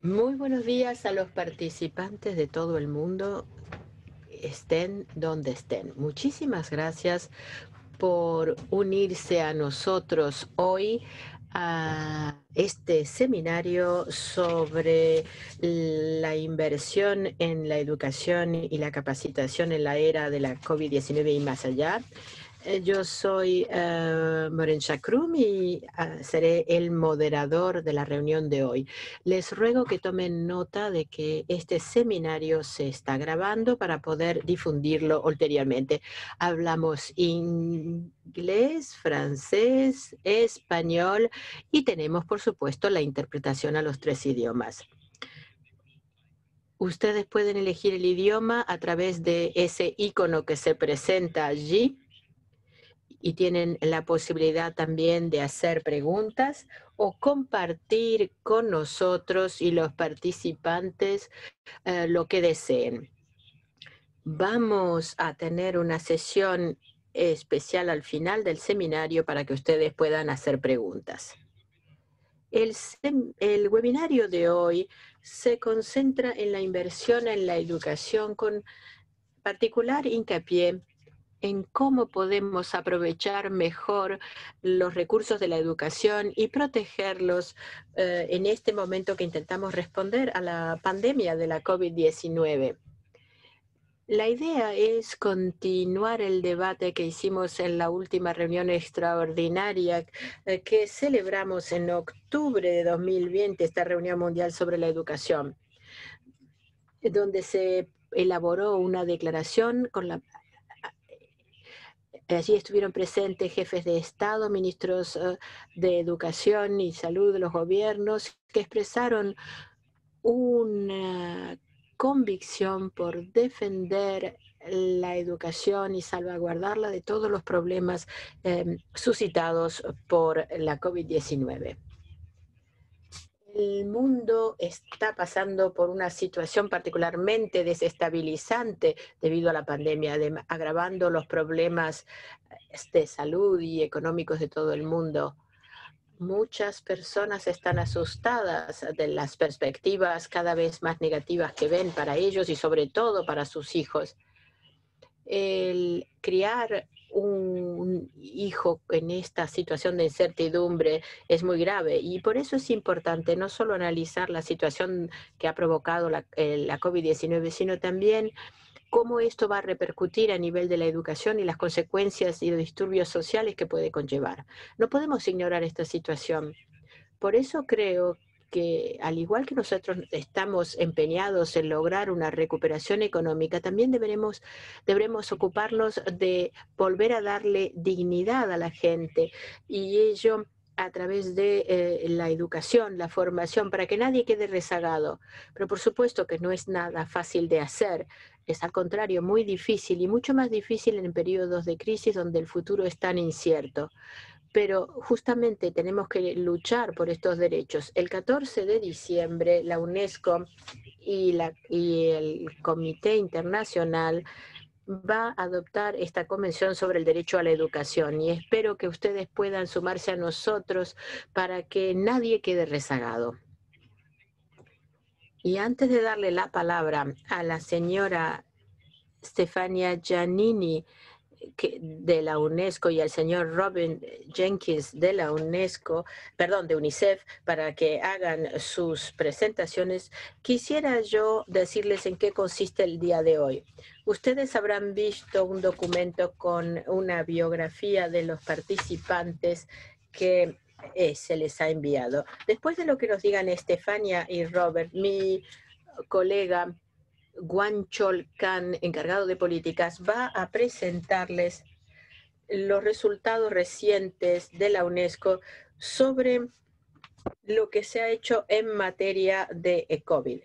Muy buenos días a los participantes de todo el mundo, estén donde estén. Muchísimas gracias por unirse a nosotros hoy a este seminario sobre la inversión en la educación y la capacitación en la era de la COVID-19 y más allá. Yo soy Moren Chakrum y seré el moderador de la reunión de hoy. Les ruego que tomen nota de que este seminario se está grabando para poder difundirlo ulteriormente. Hablamos inglés, francés, español y tenemos, por supuesto, la interpretación a los 3 idiomas. Ustedes pueden elegir el idioma a través de ese icono que se presenta allí y tienen la posibilidad también de hacer preguntas o compartir con nosotros y los participantes lo que deseen. Vamos a tener una sesión especial al final del seminario para que ustedes puedan hacer preguntas. El webinario de hoy se concentra en la inversión en la educación con particular hincapié en cómo podemos aprovechar mejor los recursos de la educación y protegerlos en este momento que intentamos responder a la pandemia de la COVID-19. La idea es continuar el debate que hicimos en la última reunión extraordinaria que celebramos en octubre de 2020, esta reunión mundial sobre la educación, donde se elaboró una declaración con la. Allí estuvieron presentes jefes de Estado, ministros de Educación y Salud de los gobiernos que expresaron una convicción por defender la educación y salvaguardarla de todos los problemas suscitados por la COVID-19. El mundo está pasando por una situación particularmente desestabilizante debido a la pandemia, agravando los problemas de salud y económicos de todo el mundo. Muchas personas están asustadas de las perspectivas cada vez más negativas que ven para ellos y sobre todo para sus hijos. El criar un hijo en esta situación de incertidumbre es muy grave y por eso es importante no solo analizar la situación que ha provocado la COVID-19, sino también cómo esto va a repercutir a nivel de la educación y las consecuencias y los disturbios sociales que puede conllevar. No podemos ignorar esta situación. Por eso creo que, al igual que nosotros estamos empeñados en lograr una recuperación económica, también deberemos ocuparnos de volver a darle dignidad a la gente y ello a través de la educación, la formación, para que nadie quede rezagado. Pero por supuesto que no es nada fácil de hacer, es al contrario muy difícil y mucho más difícil en periodos de crisis donde el futuro es tan incierto, pero justamente tenemos que luchar por estos derechos. El 14 de diciembre, la UNESCO y el Comité Internacional va a adoptar esta convención sobre el derecho a la educación y espero que ustedes puedan sumarse a nosotros para que nadie quede rezagado. Y antes de darle la palabra a la señora Stefania Giannini, de la UNESCO, y al señor Robin Jenkins de la UNESCO, perdón, de UNICEF, para que hagan sus presentaciones, quisiera yo decirles en qué consiste el día de hoy. Ustedes habrán visto un documento con una biografía de los participantes que se les ha enviado. Después de lo que nos digan Estefania y Robert, mi colega Guan Chol Khan, encargado de políticas, va a presentarles los resultados recientes de la UNESCO sobre lo que se ha hecho en materia de COVID.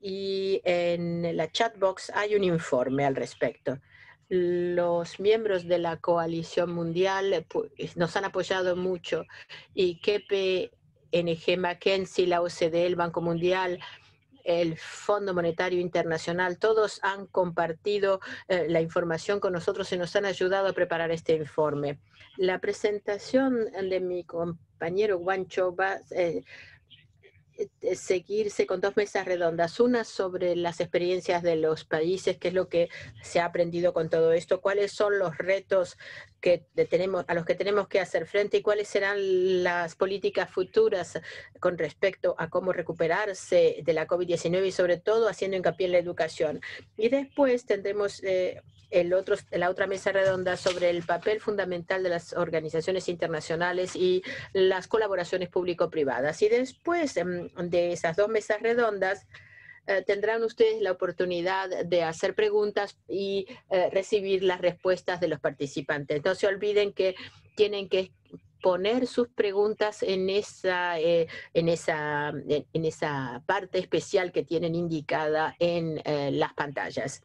Y en la chatbox hay un informe al respecto. Los miembros de la coalición mundial nos han apoyado mucho y KPMG, McKinsey, la OCDE, el Banco Mundial, el Fondo Monetario Internacional, todos han compartido la información con nosotros y nos han ayudado a preparar este informe. La presentación de mi compañero Guancho seguirse con dos mesas redondas, una sobre las experiencias de los países, qué es lo que se ha aprendido con todo esto, cuáles son los retos a los que tenemos que hacer frente y cuáles serán las políticas futuras con respecto a cómo recuperarse de la COVID-19 y sobre todo haciendo hincapié en la educación. Y después tendremos la otra mesa redonda sobre el papel fundamental de las organizaciones internacionales y las colaboraciones público-privadas. Y después de esas dos mesas redondas, tendrán ustedes la oportunidad de hacer preguntas y recibir las respuestas de los participantes. No se olviden que tienen que poner sus preguntas en esa parte especial que tienen indicada en las pantallas.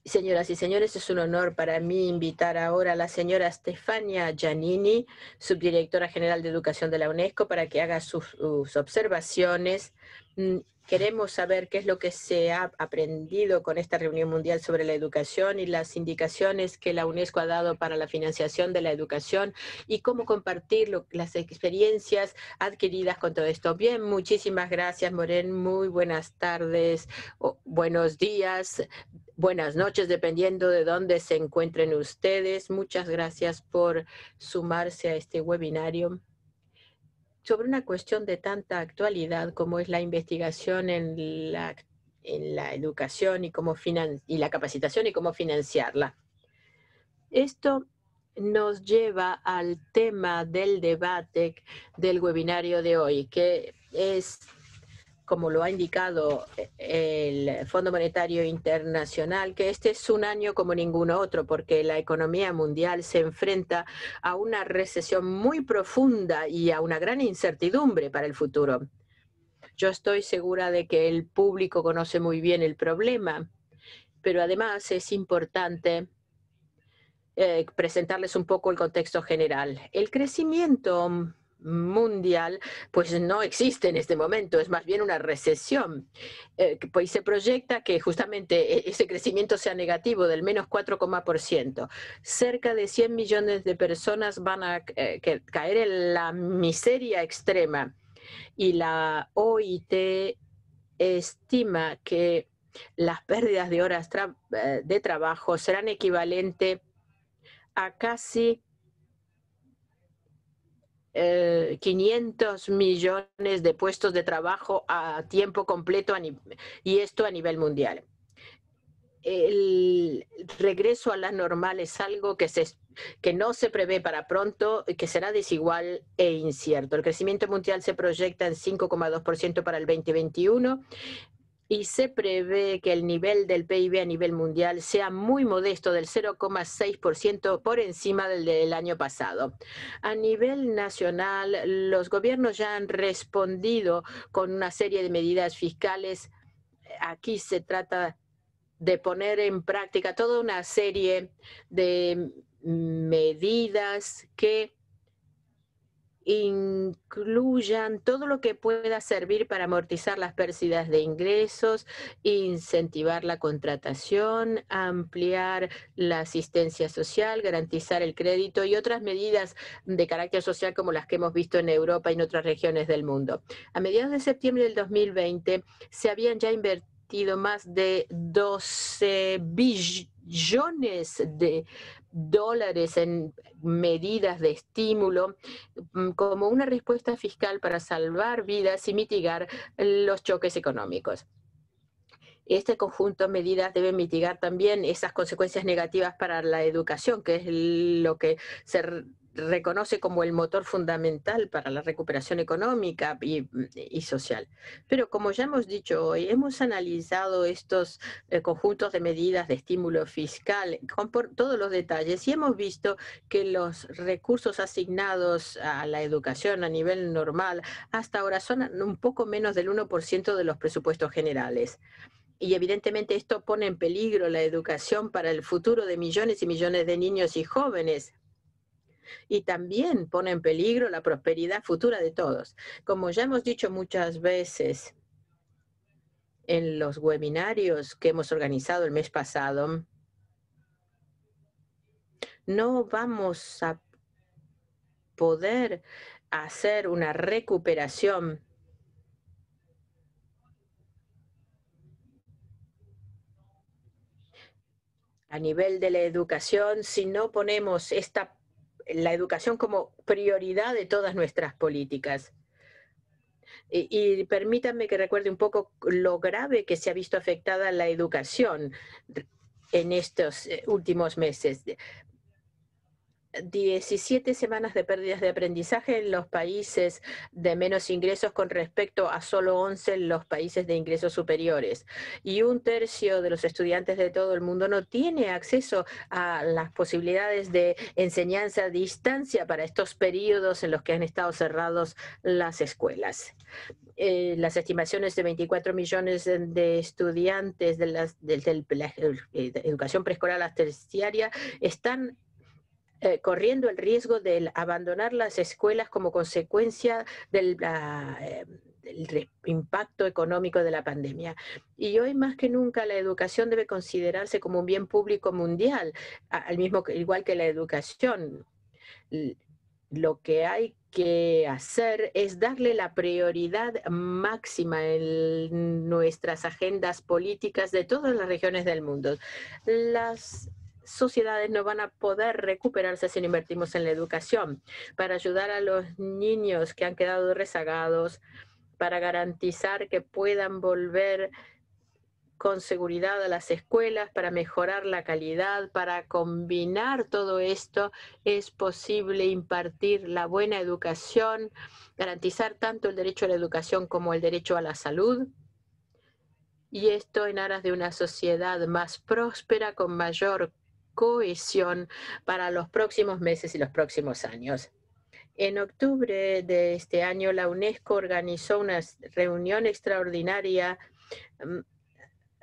Señoras y señores, es un honor para mí invitar ahora a la señora Stefania Giannini, subdirectora general de Educación de la UNESCO, para que haga sus observaciones. Queremos saber qué es lo que se ha aprendido con esta reunión mundial sobre la educación y las indicaciones que la UNESCO ha dado para la financiación de la educación y cómo compartir las experiencias adquiridas con todo esto. Bien, muchísimas gracias, Moren. Muy buenas tardes o buenos días. Buenas noches, dependiendo de dónde se encuentren ustedes. Muchas gracias por sumarse a este webinario sobre una cuestión de tanta actualidad como es la investigación en la educación y la capacitación y cómo financiarla. Esto nos lleva al tema del debate del webinario de hoy, que es, como lo ha indicado el Fondo Monetario Internacional, que este es un año como ningún otro, porque la economía mundial se enfrenta a una recesión muy profunda y a una gran incertidumbre para el futuro. Yo estoy segura de que el público conoce muy bien el problema, pero además es importante presentarles un poco el contexto general. El crecimiento mundial pues no existe en este momento, es más bien una recesión. Pues se proyecta que justamente ese crecimiento sea negativo del menos 4,%. Cerca de 100 millones de personas van a caer en la miseria extrema y la OIT estima que las pérdidas de horas de trabajo serán equivalentes a casi 500 millones de puestos de trabajo a tiempo completo y esto a nivel mundial. El regreso a la normal es algo que no se prevé para pronto y que será desigual e incierto. El crecimiento mundial se proyecta en 5,2% para el 2021 y se prevé que el nivel del PIB a nivel mundial sea muy modesto, del 0,6% por encima del año pasado. A nivel nacional, los gobiernos ya han respondido con una serie de medidas fiscales. Aquí se trata de poner en práctica toda una serie de medidas que incluyan todo lo que pueda servir para amortizar las pérdidas de ingresos, incentivar la contratación, ampliar la asistencia social, garantizar el crédito y otras medidas de carácter social como las que hemos visto en Europa y en otras regiones del mundo. A mediados de septiembre del 2020 se habían ya invertido más de 12 billones de dólares en medidas de estímulo como una respuesta fiscal para salvar vidas y mitigar los choques económicos. Este conjunto de medidas debe mitigar también esas consecuencias negativas para la educación, que es lo que se reconoce como el motor fundamental para la recuperación económica y social. Pero como ya hemos dicho hoy, hemos analizado estos conjuntos de medidas de estímulo fiscal con todos los detalles y hemos visto que los recursos asignados a la educación a nivel normal hasta ahora son un poco menos del 1% de los presupuestos generales. Y evidentemente esto pone en peligro la educación para el futuro de millones y millones de niños y jóvenes. Y también pone en peligro la prosperidad futura de todos. Como ya hemos dicho muchas veces en los webinarios que hemos organizado el mes pasado, no vamos a poder hacer una recuperación a nivel de la educación si no ponemos la educación como prioridad de todas nuestras políticas. Y permítanme que recuerde un poco lo grave que se ha visto afectada la educación en estos últimos meses. 17 semanas de pérdidas de aprendizaje en los países de menos ingresos con respecto a solo 11 en los países de ingresos superiores. Y un tercio de los estudiantes de todo el mundo no tiene acceso a las posibilidades de enseñanza a distancia para estos periodos en los que han estado cerrados las escuelas. Las estimaciones de 24 millones de estudiantes de la educación preescolar a la terciaria están corriendo el riesgo de abandonar las escuelas como consecuencia del impacto económico de la pandemia. Y hoy más que nunca la educación debe considerarse como un bien público mundial, igual que la educación. Lo que hay que hacer es darle la prioridad máxima en nuestras agendas políticas de todas las regiones del mundo. Las sociedades no van a poder recuperarse si no invertimos en la educación, para ayudar a los niños que han quedado rezagados, para garantizar que puedan volver con seguridad a las escuelas, para mejorar la calidad, para combinar todo esto. Es posible impartir la buena educación, garantizar tanto el derecho a la educación como el derecho a la salud. Y esto en aras de una sociedad más próspera, con mayor cohesión para los próximos meses y los próximos años. En octubre de este año, la UNESCO organizó una reunión extraordinaria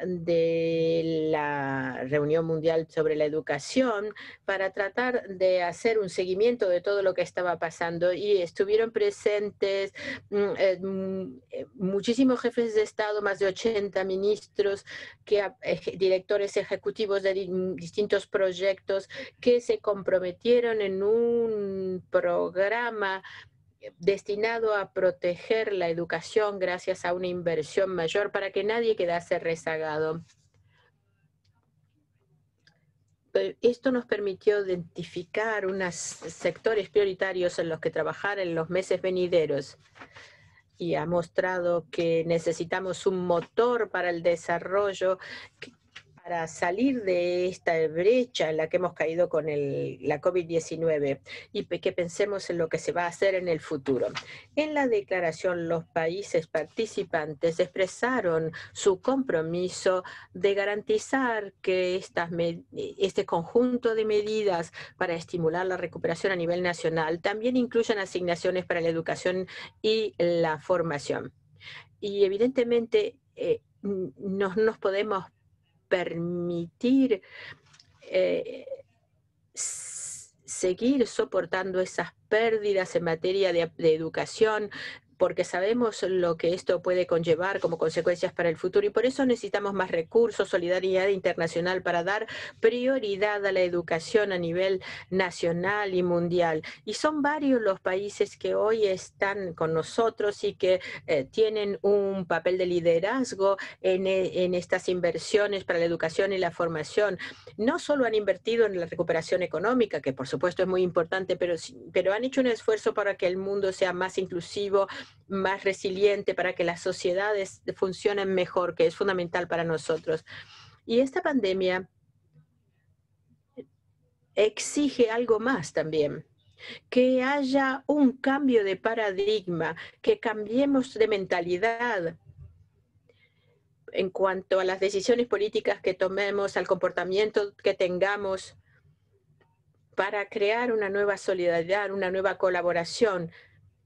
de la Reunión Mundial sobre la Educación para tratar de hacer un seguimiento de todo lo que estaba pasando, y estuvieron presentes muchísimos jefes de Estado, más de 80 ministros, directores ejecutivos de distintos proyectos que se comprometieron en un programa destinado a proteger la educación gracias a una inversión mayor para que nadie quedase rezagado. Esto nos permitió identificar unos sectores prioritarios en los que trabajar en los meses venideros, y ha mostrado que necesitamos un motor para el desarrollo para salir de esta brecha en la que hemos caído con la COVID-19, y que pensemos en lo que se va a hacer en el futuro. En la declaración, los países participantes expresaron su compromiso de garantizar que este conjunto de medidas para estimular la recuperación a nivel nacional también incluyan asignaciones para la educación y la formación. Y evidentemente no nos podemos permitir seguir soportando esas pérdidas en materia de educación, porque sabemos lo que esto puede conllevar como consecuencias para el futuro, y por eso necesitamos más recursos, solidaridad internacional para dar prioridad a la educación a nivel nacional y mundial. Y son varios los países que hoy están con nosotros y que tienen un papel de liderazgo en estas inversiones para la educación y la formación. No solo han invertido en la recuperación económica, que por supuesto es muy importante, pero han hecho un esfuerzo para que el mundo sea más inclusivo, más resiliente, para que las sociedades funcionen mejor, que es fundamental para nosotros. Y esta pandemia exige algo más también: que haya un cambio de paradigma, que cambiemos de mentalidad en cuanto a las decisiones políticas que tomemos, al comportamiento que tengamos, para crear una nueva solidaridad, una nueva colaboración,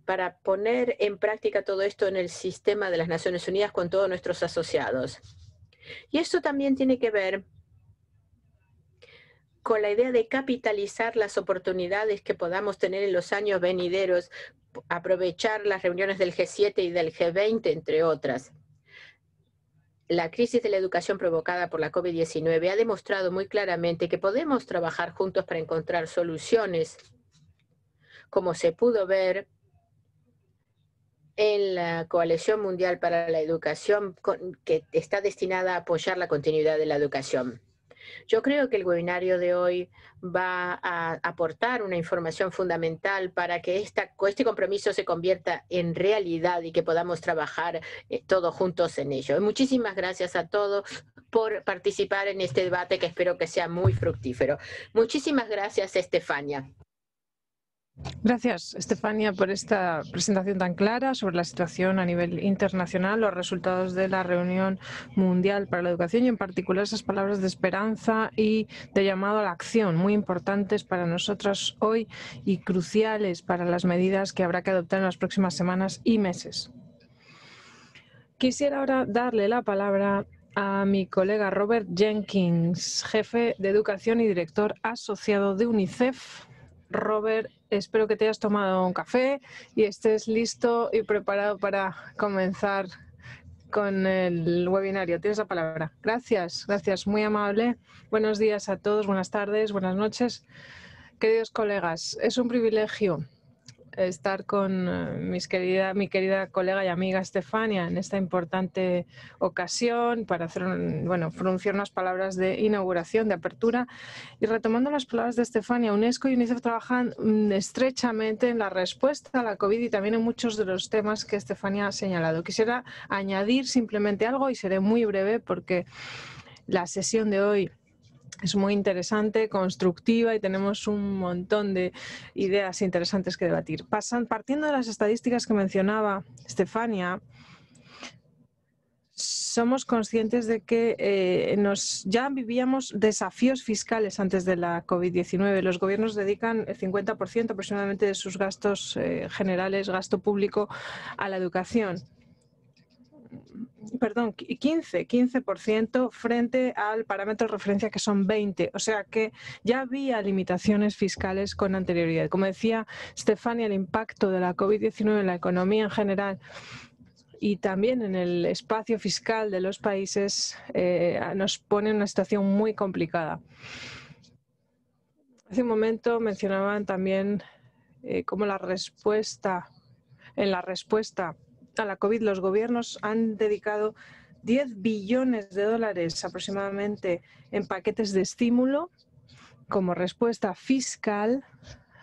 para poner en práctica todo esto en el sistema de las Naciones Unidas con todos nuestros asociados. Y esto también tiene que ver con la idea de capitalizar las oportunidades que podamos tener en los años venideros, aprovechar las reuniones del G7 y del G20, entre otras. La crisis de la educación provocada por la COVID-19 ha demostrado muy claramente que podemos trabajar juntos para encontrar soluciones, como se pudo ver en la Coalición Mundial para la Educación, que está destinada a apoyar la continuidad de la educación. Yo creo que el webinario de hoy va a aportar una información fundamental para que este compromiso se convierta en realidad y que podamos trabajar todos juntos en ello. Muchísimas gracias a todos por participar en este debate que espero que sea muy fructífero. Muchísimas gracias, Estefania. Gracias, Estefania, por esta presentación tan clara sobre la situación a nivel internacional, los resultados de la reunión mundial para la educación y en particular esas palabras de esperanza y de llamado a la acción, muy importantes para nosotros hoy y cruciales para las medidas que habrá que adoptar en las próximas semanas y meses. Quisiera ahora darle la palabra a mi colega Robert Jenkins, jefe de educación y director asociado de UNICEF. Robert, espero que te hayas tomado un café y estés listo y preparado para comenzar con el webinario. Tienes la palabra. Gracias, muy amable. Buenos días a todos, buenas tardes, buenas noches. Queridos colegas, es un privilegio estar con mi querida colega y amiga Estefania en esta importante ocasión para hacer pronunciar unas palabras de inauguración, de apertura. Y retomando las palabras de Estefania, UNESCO y UNICEF trabajan estrechamente en la respuesta a la COVID y también en muchos de los temas que Estefania ha señalado. Quisiera añadir simplemente algo y seré muy breve porque la sesión de hoy es muy interesante, constructiva y tenemos un montón de ideas interesantes que debatir. Partiendo de las estadísticas que mencionaba Estefania, somos conscientes de que ya vivíamos desafíos fiscales antes de la COVID-19. Los gobiernos dedican el 50% aproximadamente de sus gastos generales, gasto público, a la educación. Perdón, 15% frente al parámetro de referencia que son 20%. O sea que ya había limitaciones fiscales con anterioridad. Como decía Estefania, el impacto de la COVID-19 en la economía en general y también en el espacio fiscal de los países nos pone en una situación muy complicada. Hace un momento mencionaban también cómo en la respuesta a la COVID, los gobiernos han dedicado 10 billones de dólares aproximadamente en paquetes de estímulo como respuesta fiscal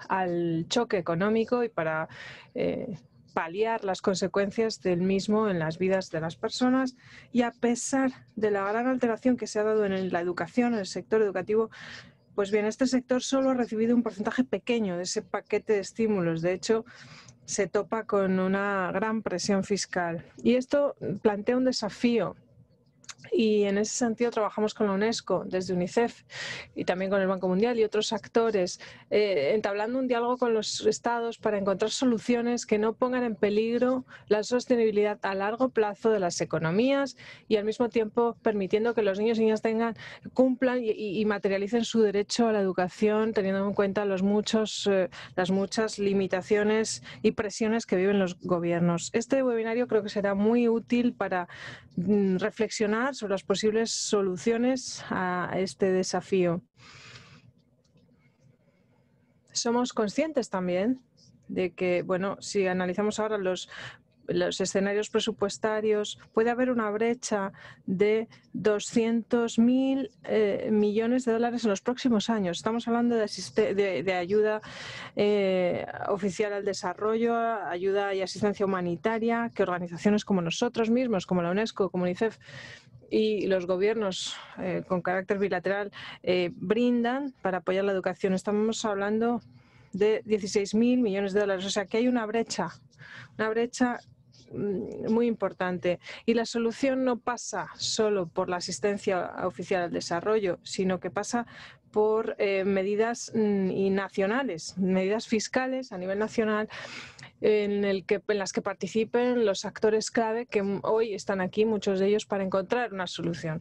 al choque económico y para paliar las consecuencias del mismo en las vidas de las personas. Y a pesar de la gran alteración que se ha dado en la educación, en el sector educativo, pues bien, este sector solo ha recibido un porcentaje pequeño de ese paquete de estímulos. De hecho, se topa con una gran presión fiscal. Y esto plantea un desafío. Y en ese sentido trabajamos con la UNESCO, desde UNICEF y también con el Banco Mundial y otros actores, entablando un diálogo con los estados para encontrar soluciones que no pongan en peligro la sostenibilidad a largo plazo de las economías y al mismo tiempo permitiendo que los niños y niñas cumplan y materialicen su derecho a la educación, teniendo en cuenta las muchas limitaciones y presiones que viven los gobiernos. Este webinario creo que será muy útil para reflexionar sobre las posibles soluciones a este desafío. Somos conscientes también de que, bueno, si analizamos ahora los escenarios presupuestarios, puede haber una brecha de 200.000 millones de dólares en los próximos años. Estamos hablando de ayuda oficial al desarrollo, ayuda y asistencia humanitaria que organizaciones como nosotros mismos, como la UNESCO, como UNICEF y los gobiernos con carácter bilateral brindan para apoyar la educación. Estamos hablando de 16.000 millones de dólares. O sea que hay una brecha muy importante. Y la solución no pasa solo por la asistencia oficial al desarrollo, sino que pasa por medidas nacionales, medidas fiscales a nivel nacional en las que participen los actores clave que hoy están aquí, muchos de ellos, para encontrar una solución.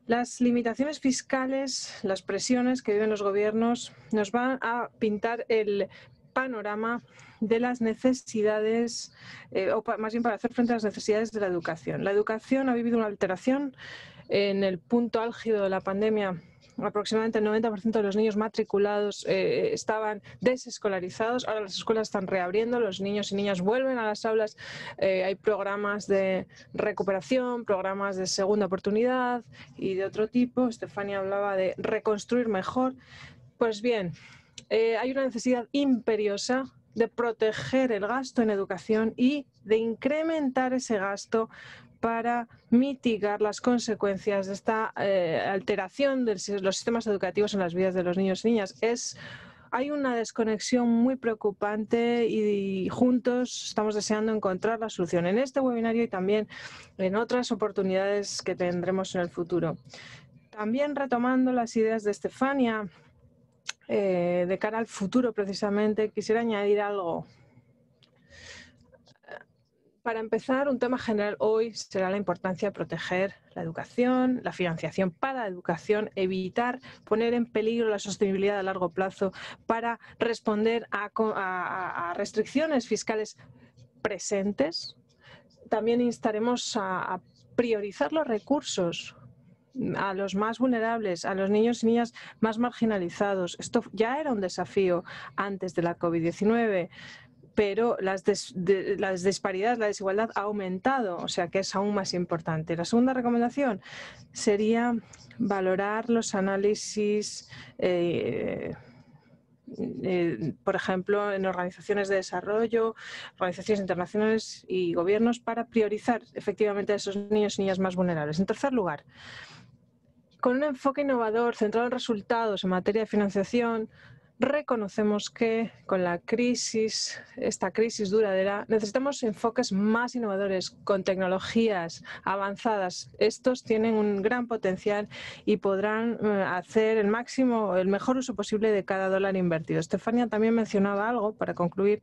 Las limitaciones fiscales, las presiones que viven los gobiernos nos van a pintar el panorama de las necesidades, o más bien para hacer frente a las necesidades de la educación. La educación ha vivido una alteración en el punto álgido de la pandemia. aproximadamente el 90% de los niños matriculados estaban desescolarizados. Ahora las escuelas están reabriendo, los niños y niñas vuelven a las aulas. Hay programas de recuperación, programas de segunda oportunidad y de otro tipo. Estefania hablaba de reconstruir mejor. Pues bien, hay una necesidad imperiosa de proteger el gasto en educación y de incrementar ese gasto para mitigar las consecuencias de esta alteración de los sistemas educativos en las vidas de los niños y niñas. Hay una desconexión muy preocupante y juntos estamos deseando encontrar la solución en este webinario y también en otras oportunidades que tendremos en el futuro. También retomando las ideas de Estefania, de cara al futuro precisamente, quisiera añadir algo. Para empezar, un tema general hoy será la importancia de proteger la educación, la financiación para la educación, evitar poner en peligro la sostenibilidad a largo plazo para responder a restricciones fiscales presentes. También instaremos a priorizar los recursos a los más vulnerables, a los niños y niñas más marginalizados. Esto ya era un desafío antes de la COVID-19. Pero las disparidades, la desigualdad ha aumentado, o sea que es aún más importante. La segunda recomendación sería valorar los análisis, por ejemplo, en organizaciones de desarrollo, organizaciones internacionales y gobiernos para priorizar efectivamente a esos niños y niñas más vulnerables. En tercer lugar, con un enfoque innovador centrado en resultados en materia de financiación, reconocemos que con la crisis, esta crisis duradera, necesitamos enfoques más innovadores con tecnologías avanzadas. Estos tienen un gran potencial y podrán hacer el mejor uso posible de cada dólar invertido. Estefania también mencionaba algo para concluir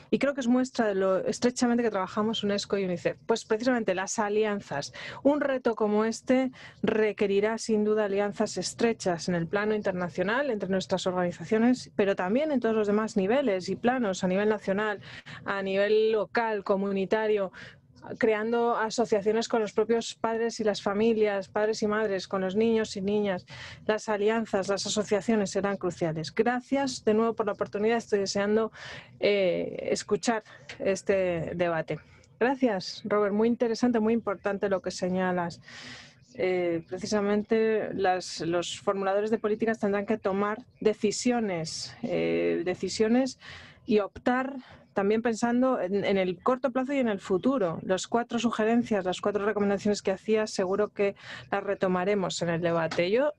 y creo que es muestra de lo estrechamente que trabajamos UNESCO y UNICEF. Pues precisamente las alianzas. Un reto como este requerirá sin duda alianzas estrechas en el plano internacional entre nuestras organizaciones, pero también en todos los demás niveles y planos, a nivel nacional, a nivel local, comunitario, creando asociaciones con los propios padres y las familias, padres y madres, con los niños y niñas. Las alianzas, las asociaciones serán cruciales. Gracias de nuevo por la oportunidad. Estoy deseando escuchar este debate. Gracias, Robert. Muy interesante, muy importante lo que señalas. Precisamente los formuladores de políticas tendrán que tomar decisiones y optar también pensando en el corto plazo y en el futuro. Las 4 sugerencias, las 4 recomendaciones que hacías, seguro que las retomaremos en el debate. Yo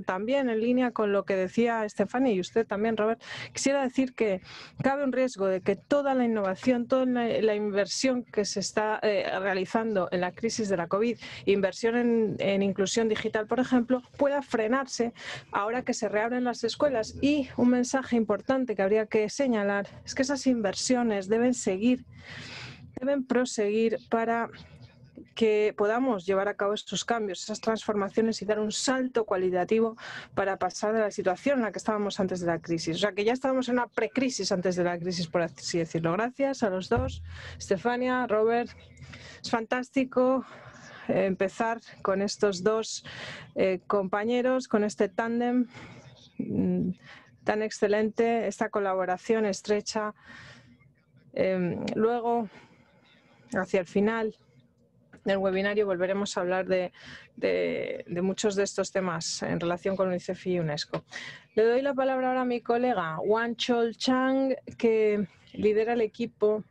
también, en línea con lo que decía Estefania y usted también, Robert, quisiera decir que cabe un riesgo de que toda la innovación, toda la inversión que se está realizando en la crisis de la COVID, inversión en inclusión digital, por ejemplo, pueda frenarse ahora que se reabren las escuelas. Y un mensaje importante que habría que señalar es que esas inversiones deben proseguir para que podamos llevar a cabo esos cambios, esas transformaciones y dar un salto cualitativo para pasar de la situación en la que estábamos antes de la crisis. O sea, que ya estábamos en una precrisis antes de la crisis, por así decirlo. Gracias a los dos, Estefania, Robert. Es fantástico empezar con estos dos compañeros, con este tándem tan excelente, esta colaboración estrecha. Luego, hacia el final del webinario, volveremos a hablar de muchos de estos temas en relación con UNICEF y UNESCO. Le doy la palabra ahora a mi colega Wan Chol Chang, que lidera el equipo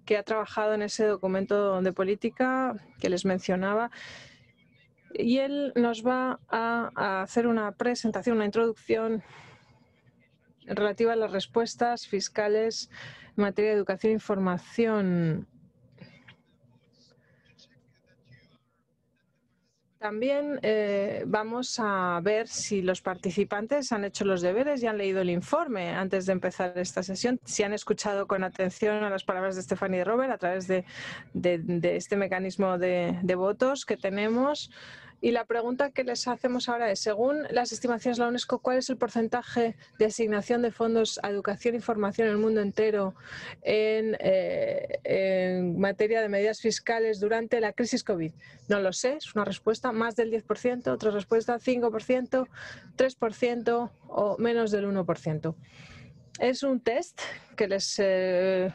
que ha trabajado en ese documento de política que les mencionaba. Y él nos va a hacer una presentación, una introducción relativa a las respuestas fiscales en materia de educación e información. También vamos a ver si los participantes han hecho los deberes y han leído el informe antes de empezar esta sesión, si han escuchado con atención a las palabras de Estefania y de Robert a través de este mecanismo de votos que tenemos. Y la pregunta que les hacemos ahora es, según las estimaciones de la UNESCO, ¿cuál es el porcentaje de asignación de fondos a educación y formación en el mundo entero en materia de medidas fiscales durante la crisis COVID? No lo sé, es una respuesta, más del 10%, otra respuesta 5%, 3% o menos del 1%. Es un test que les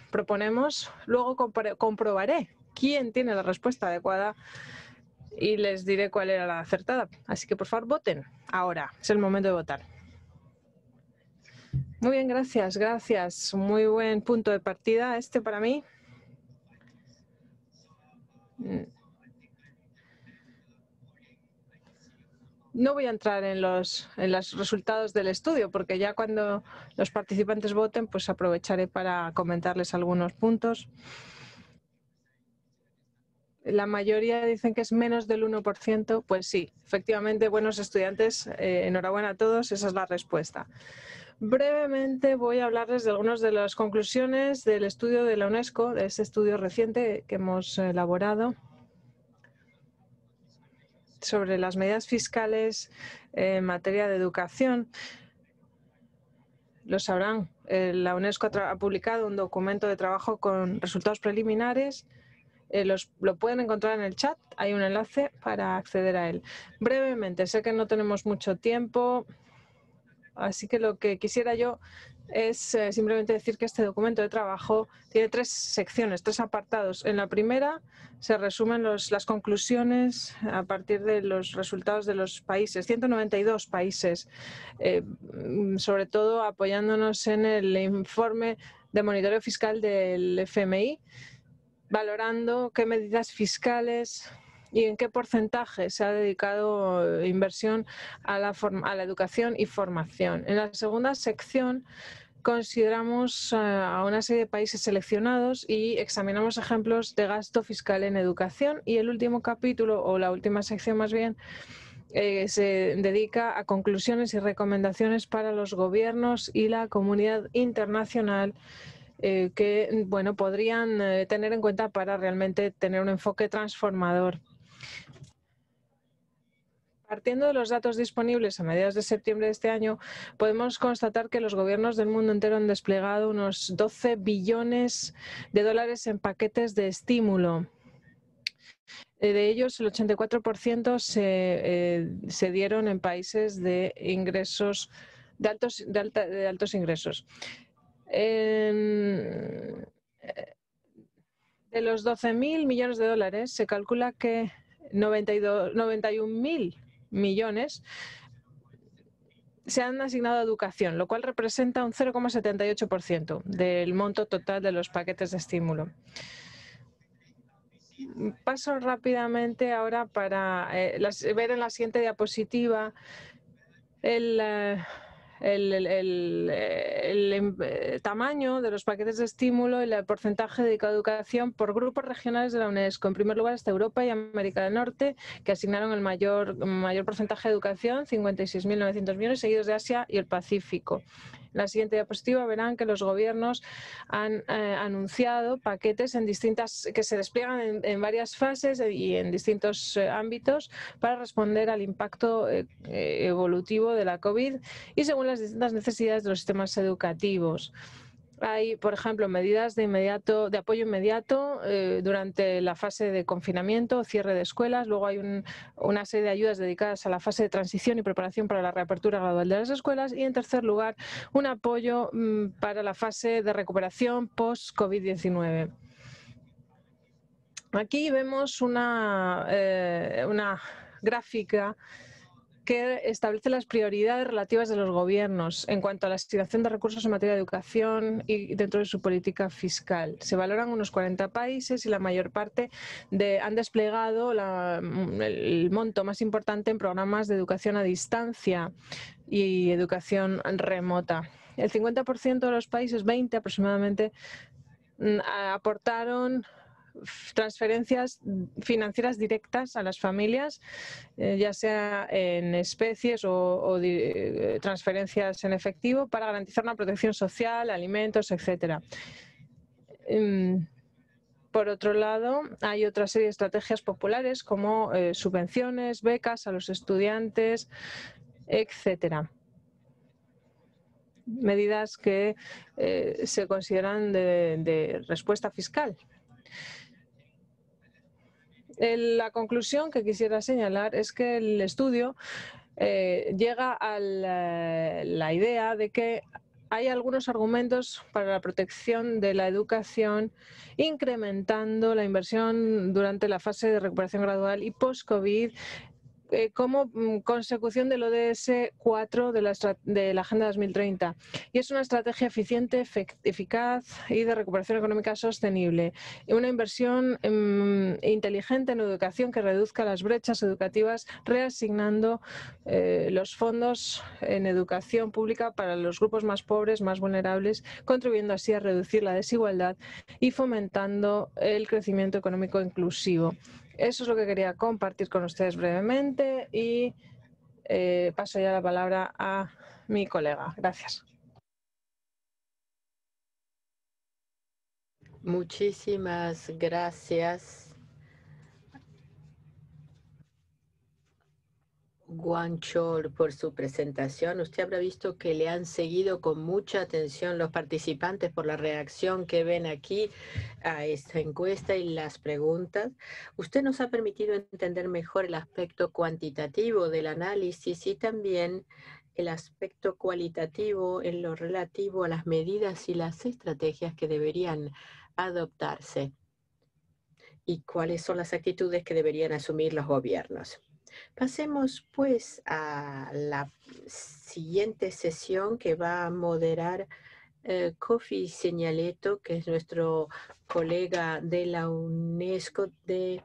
proponemos, luego comprobaré quién tiene la respuesta adecuada y les diré cuál era la acertada. Así que por favor voten. Ahora es el momento de votar. Muy bien, gracias, gracias. Muy buen punto de partida este para mí. No voy a entrar en los resultados del estudio porque ya cuando los participantes voten pues aprovecharé para comentarles algunos puntos. La mayoría dicen que es menos del 1%, pues sí, efectivamente, buenos estudiantes, enhorabuena a todos, esa es la respuesta. Brevemente voy a hablarles de algunas de las conclusiones del estudio de la UNESCO, de ese estudio reciente que hemos elaborado sobre las medidas fiscales en materia de educación. Lo sabrán, la UNESCO ha publicado un documento de trabajo con resultados preliminares. Lo pueden encontrar en el chat, hay un enlace para acceder a él. Brevemente, sé que no tenemos mucho tiempo, así que lo que quisiera yo es simplemente decir que este documento de trabajo tiene 3 secciones, 3 apartados. En la primera se resumen las conclusiones a partir de los resultados de los países, 192 países, sobre todo apoyándonos en el informe de monitoreo fiscal del FMI, valorando qué medidas fiscales y en qué porcentaje se ha dedicado inversión a la educación y formación. En la segunda sección consideramos a una serie de países seleccionados y examinamos ejemplos de gasto fiscal en educación. Y el último capítulo, o la última sección más bien, se dedica a conclusiones y recomendaciones para los gobiernos y la comunidad internacional que bueno, podrían tener en cuenta para realmente tener un enfoque transformador. Partiendo de los datos disponibles a mediados de septiembre de este año, podemos constatar que los gobiernos del mundo entero han desplegado unos 12 billones de dólares en paquetes de estímulo. De ellos, el 84% se dieron en países de ingresos de altos ingresos. De los 12.000 millones de dólares, se calcula que 91.000 millones se han asignado a educación, lo cual representa un 0,78% del monto total de los paquetes de estímulo. Paso rápidamente ahora para ver en la siguiente diapositiva el tamaño de los paquetes de estímulo y el porcentaje dedicado a educación por grupos regionales de la UNESCO. En primer lugar está Europa y América del Norte, que asignaron el mayor porcentaje de educación, 56.900 millones, seguidos de Asia y el Pacífico. En la siguiente diapositiva verán que los gobiernos han anunciado paquetes que se despliegan en varias fases y en distintos ámbitos para responder al impacto evolutivo de la COVID y según las distintas necesidades de los sistemas educativos. Hay, por ejemplo, medidas de apoyo inmediato durante la fase de confinamiento o cierre de escuelas. Luego hay una serie de ayudas dedicadas a la fase de transición y preparación para la reapertura gradual de las escuelas. Y, en tercer lugar, un apoyo para la fase de recuperación post-COVID-19. Aquí vemos una gráfica que establece las prioridades relativas de los gobiernos en cuanto a la asignación de recursos en materia de educación y dentro de su política fiscal. Se valoran unos 40 países y la mayor parte han desplegado el monto más importante en programas de educación a distancia y educación remota. El 50% de los países, 20 aproximadamente, aportaron transferencias financieras directas a las familias, ya sea en especies o transferencias en efectivo para garantizar una protección social, alimentos, etcétera. Por otro lado, hay otra serie de estrategias populares como subvenciones, becas a los estudiantes, etcétera. Medidas que se consideran de respuesta fiscal. La conclusión que quisiera señalar es que el estudio llega a la idea de que hay algunos argumentos para la protección de la educación, incrementando la inversión durante la fase de recuperación gradual y post-COVID como consecución del ODS 4 de la Agenda 2030. Y es una estrategia eficiente, eficaz y de recuperación económica sostenible. Y una inversión inteligente en educación que reduzca las brechas educativas, reasignando los fondos en educación pública para los grupos más pobres, más vulnerables, contribuyendo así a reducir la desigualdad y fomentando el crecimiento económico inclusivo. Eso es lo que quería compartir con ustedes brevemente y paso ya la palabra a mi colega. Gracias. Muchísimas gracias, Guanchor, por su presentación. Usted habrá visto que le han seguido con mucha atención los participantes por la reacción que ven aquí a esta encuesta y las preguntas. Usted nos ha permitido entender mejor el aspecto cuantitativo del análisis y también el aspecto cualitativo en lo relativo a las medidas y las estrategias que deberían adoptarse y cuáles son las actitudes que deberían asumir los gobiernos. Pasemos pues a la siguiente sesión que va a moderar Kofi Señaleto, que es nuestro colega de la UNESCO del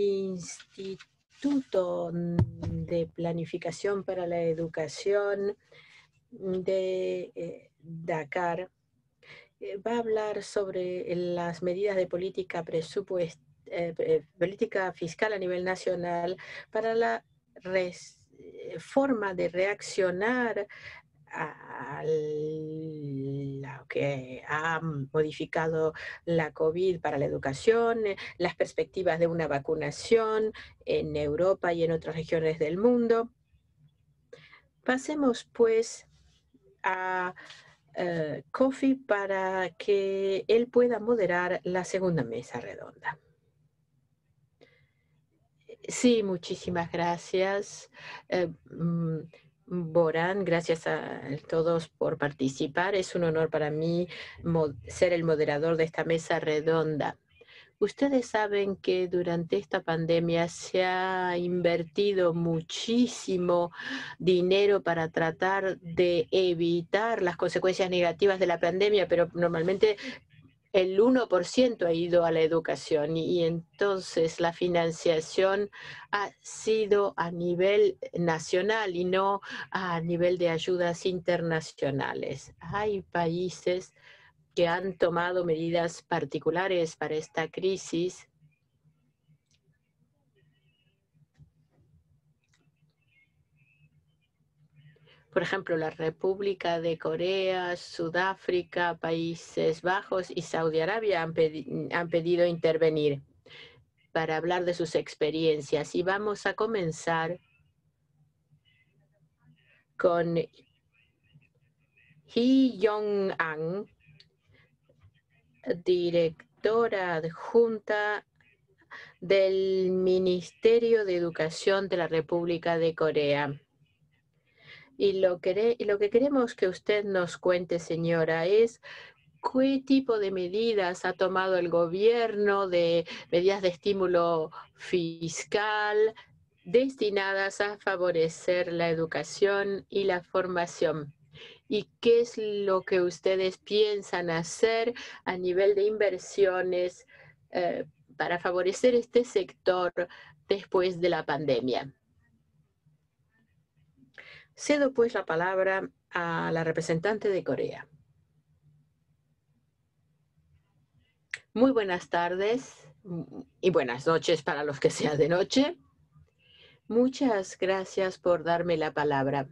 Instituto de Planificación para la Educación de Dakar. Va a hablar sobre las medidas de política política fiscal a nivel nacional para la forma de reaccionar a lo que ha modificado la COVID para la educación, las perspectivas de una vacunación en Europa y en otras regiones del mundo. Pasemos pues a Kofi para que él pueda moderar la segunda mesa redonda. Sí, muchísimas gracias, Borán. Gracias a todos por participar. Es un honor para mí ser el moderador de esta mesa redonda. Ustedes saben que durante esta pandemia se ha invertido muchísimo dinero para tratar de evitar las consecuencias negativas de la pandemia, pero normalmente el 1% ha ido a la educación y entonces la financiación ha sido a nivel nacional y no a nivel de ayudas internacionales. Hay países que han tomado medidas particulares para esta crisis. Por ejemplo, la República de Corea, Sudáfrica, Países Bajos y Saudi Arabia han pedido intervenir para hablar de sus experiencias. Y vamos a comenzar con Hee Yong-an, directora adjunta del Ministerio de Educación de la República de Corea. Y lo que queremos que usted nos cuente, señora, es qué tipo de medidas ha tomado el gobierno, de medidas de estímulo fiscal destinadas a favorecer la educación y la formación. ¿Y qué es lo que ustedes piensan hacer a nivel de inversiones para favorecer este sector después de la pandemia? Cedo pues la palabra a la representante de Corea. Muy buenas tardes y buenas noches para los que sea de noche. Muchas gracias por darme la palabra.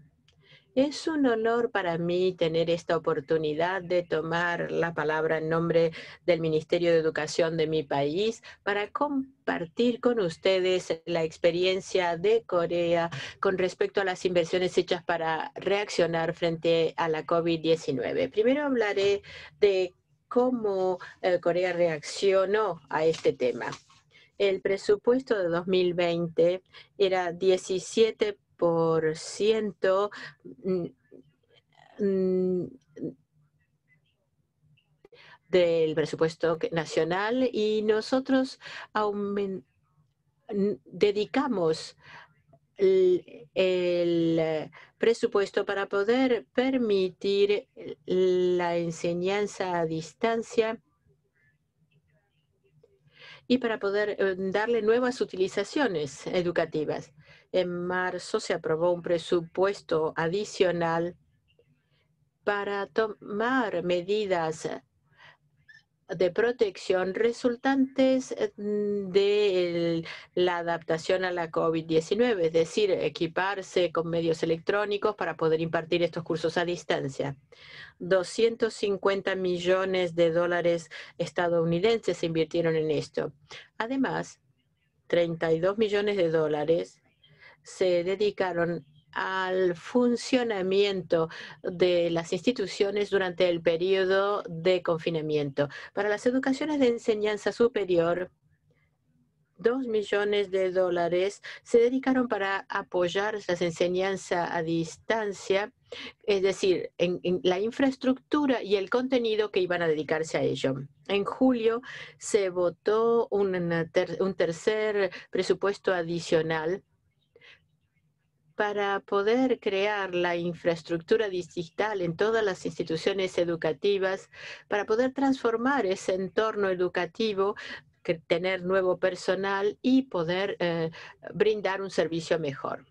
Es un honor para mí tener esta oportunidad de tomar la palabra en nombre del Ministerio de Educación de mi país para compartir con ustedes la experiencia de Corea con respecto a las inversiones hechas para reaccionar frente a la COVID-19. Primero hablaré de cómo Corea reaccionó a este tema. El presupuesto de 2020 era 17% del presupuesto nacional y nosotros dedicamos el presupuesto para poder permitir la enseñanza a distancia y para poder darle nuevas utilizaciones educativas. En marzo se aprobó un presupuesto adicional para tomar medidas de protección resultantes de la adaptación a la COVID-19, es decir, equiparse con medios electrónicos para poder impartir estos cursos a distancia. 250 millones de dólares estadounidenses se invirtieron en esto. Además, 32 millones de dólares se dedicaron al funcionamiento de las instituciones durante el periodo de confinamiento. Para las educaciones de enseñanza superior, 2 millones de dólares se dedicaron para apoyar las enseñanzas a distancia, es decir, en la infraestructura y el contenido que iban a dedicarse a ello. En julio se votó un tercer presupuesto adicional para poder crear la infraestructura digital en todas las instituciones educativas, para poder transformar ese entorno educativo, tener nuevo personal y poder brindar un servicio mejor.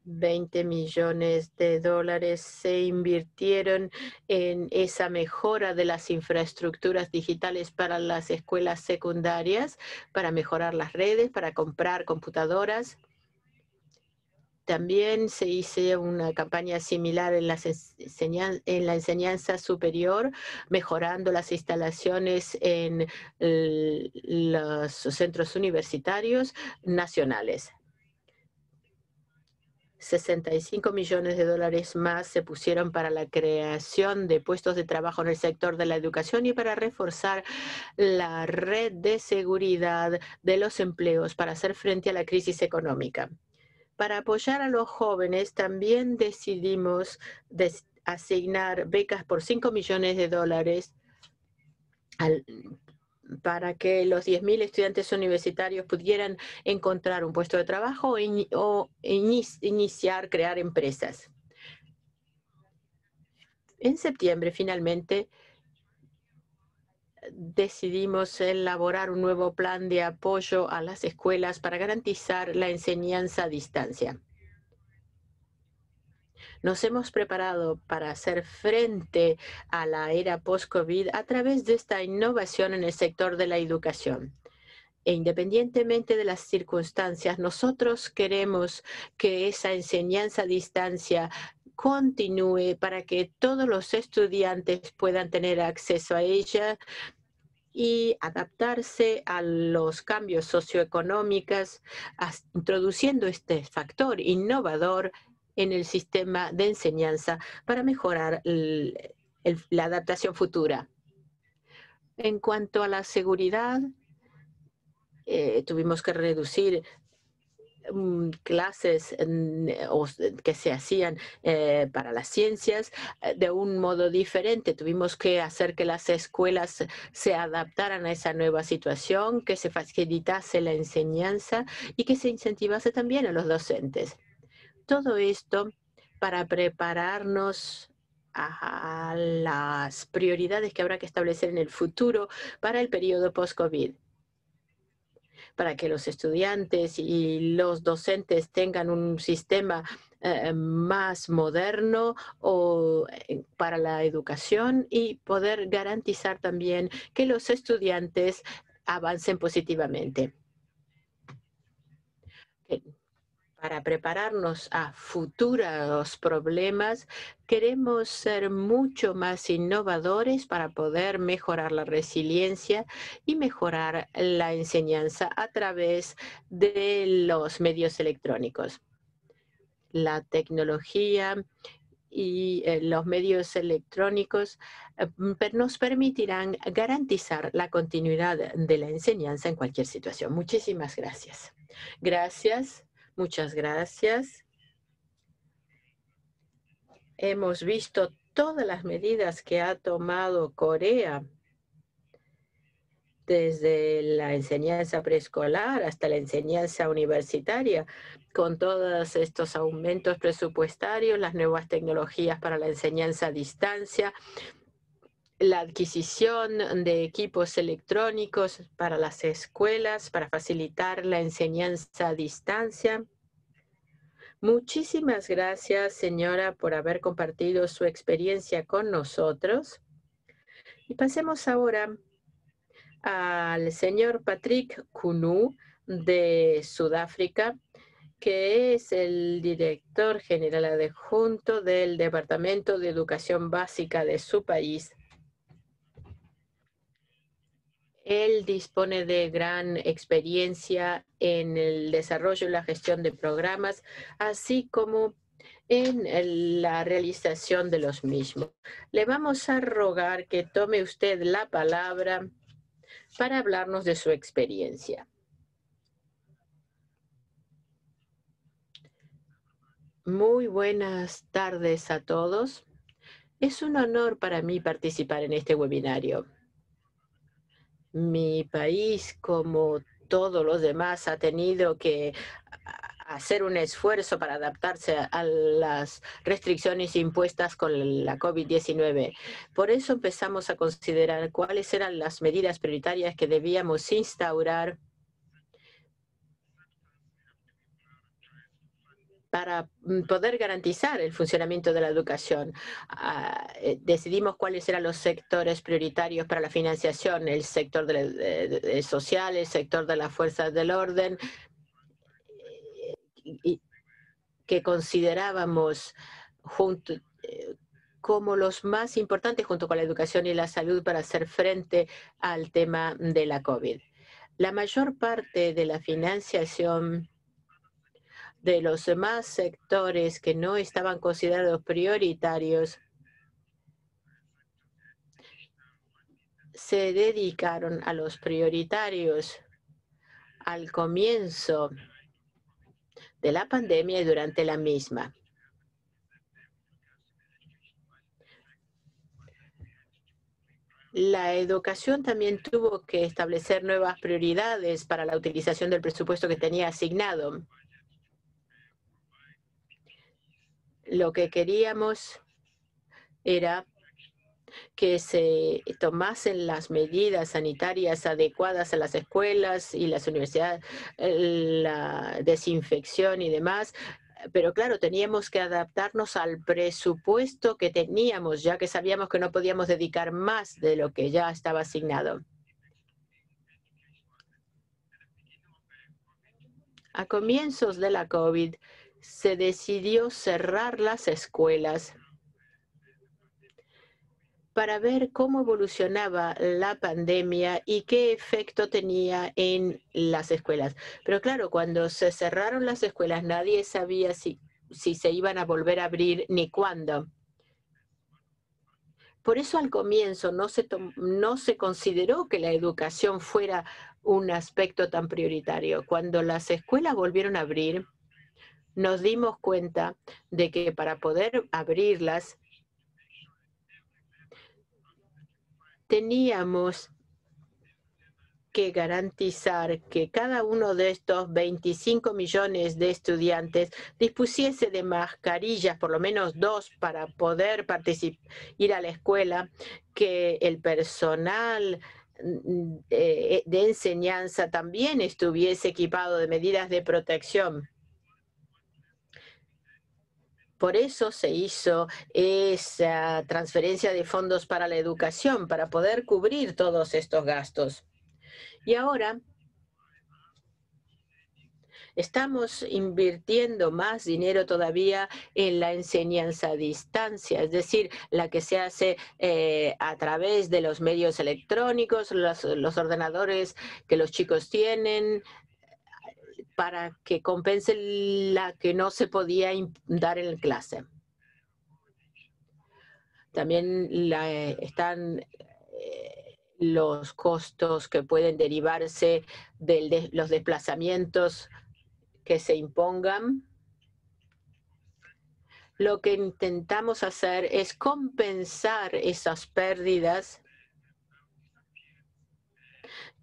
20 millones de dólares se invirtieron en esa mejora de las infraestructuras digitales para las escuelas secundarias, para mejorar las redes, para comprar computadoras. También se hizo una campaña similar en la enseñanza superior, mejorando las instalaciones en los centros universitarios nacionales. 65 millones de dólares más se pusieron para la creación de puestos de trabajo en el sector de la educación y para reforzar la red de seguridad de los empleos para hacer frente a la crisis económica. Para apoyar a los jóvenes, también decidimos asignar becas por 5 millones de dólares para que los 10.000 estudiantes universitarios pudieran encontrar un puesto de trabajo o crear empresas. En septiembre, finalmente, decidimos elaborar un nuevo plan de apoyo a las escuelas para garantizar la enseñanza a distancia. Nos hemos preparado para hacer frente a la era post-COVID a través de esta innovación en el sector de la educación. E independientemente de las circunstancias, nosotros queremos que esa enseñanza a distancia continúe para que todos los estudiantes puedan tener acceso a ella y adaptarse a los cambios socioeconómicos, introduciendo este factor innovador en el sistema de enseñanza para mejorar la adaptación futura. En cuanto a la seguridad, tuvimos que reducir clases que se hacían para las ciencias de un modo diferente. Tuvimos que hacer que las escuelas se adaptaran a esa nueva situación, que se facilitase la enseñanza y que se incentivase también a los docentes. Todo esto para prepararnos a las prioridades que habrá que establecer en el futuro para el periodo post-COVID, para que los estudiantes y los docentes tengan un sistema más moderno para la educación y poder garantizar también que los estudiantes avancen positivamente. para prepararnos a futuros problemas, queremos ser mucho más innovadores para poder mejorar la resiliencia y mejorar la enseñanza a través de los medios electrónicos. La tecnología y los medios electrónicos nos permitirán garantizar la continuidad de la enseñanza en cualquier situación. Muchísimas gracias. Gracias, muchas gracias. Hemos visto todas las medidas que ha tomado Corea, desde la enseñanza preescolar hasta la enseñanza universitaria, con todos estos aumentos presupuestarios, las nuevas tecnologías para la enseñanza a distancia, la adquisición de equipos electrónicos para las escuelas, para facilitar la enseñanza a distancia. Muchísimas gracias, señora, por haber compartido su experiencia con nosotros. Y pasemos ahora al señor Patrick Kunu de Sudáfrica, que es el director general adjunto del Departamento de Educación Básica de su país. Él dispone de gran experiencia en el desarrollo y la gestión de programas, así como en la realización de los mismos. Le vamos a rogar que tome usted la palabra para hablarnos de su experiencia. Muy buenas tardes a todos. Es un honor para mí participar en este webinario. Mi país, como todos los demás, ha tenido que hacer un esfuerzo para adaptarse a las restricciones impuestas con la COVID-19. Por eso empezamos a considerar cuáles eran las medidas prioritarias que debíamos instaurar para poder garantizar el funcionamiento de la educación. Decidimos cuáles eran los sectores prioritarios para la financiación, el sector social, el sector de las fuerzas del orden, y que considerábamos como los más importantes junto con la educación y la salud para hacer frente al tema de la COVID. La mayor parte de la financiación de los demás sectores que no estaban considerados prioritarios se dedicaron a los prioritarios al comienzo de la pandemia y durante la misma. La educación también tuvo que establecer nuevas prioridades para la utilización del presupuesto que tenía asignado. Lo que queríamos era que se tomasen las medidas sanitarias adecuadas a las escuelas y las universidades, la desinfección y demás. Pero claro, teníamos que adaptarnos al presupuesto que teníamos, ya que sabíamos que no podíamos dedicar más de lo que ya estaba asignado. A comienzos de la COVID, se decidió cerrar las escuelas para ver cómo evolucionaba la pandemia y qué efecto tenía en las escuelas. Pero claro, cuando se cerraron las escuelas, nadie sabía si se iban a volver a abrir ni cuándo. Por eso al comienzo no se consideró que la educación fuera un aspecto tan prioritario. Cuando las escuelas volvieron a abrir, nos dimos cuenta de que para poder abrirlas teníamos que garantizar que cada uno de estos 25 millones de estudiantes dispusiese de mascarillas, por lo menos 2, para poder ir a la escuela, que el personal de enseñanza también estuviese equipado de medidas de protección. Por eso se hizo esa transferencia de fondos para la educación, para poder cubrir todos estos gastos. Y ahora Estamos invirtiendo más dinero todavía en la enseñanza a distancia, es decir, la que se hace a través de los medios electrónicos, los ordenadores que los chicos tienen, para que compense la que no se podía dar en clase. También están los costos que pueden derivarse de los desplazamientos que se impongan. Lo que intentamos hacer es compensar esas pérdidas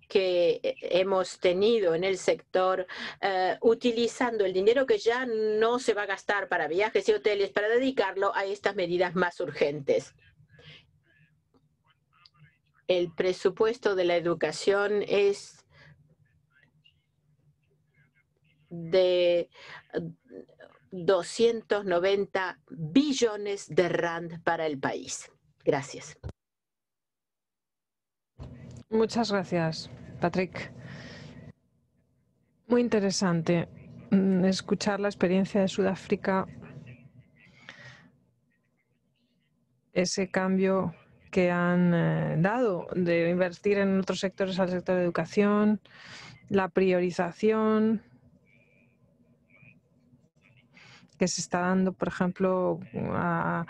que hemos tenido en el sector, utilizando el dinero que ya no se va a gastar para viajes y hoteles para dedicarlo a estas medidas más urgentes. El presupuesto de la educación es de 290 billones de rand para el país. Gracias. Muchas gracias, Patrick. Muy interesante escuchar la experiencia de Sudáfrica, ese cambio que han dado de invertir en otros sectores al sector de educación, la priorización que se está dando, por ejemplo, a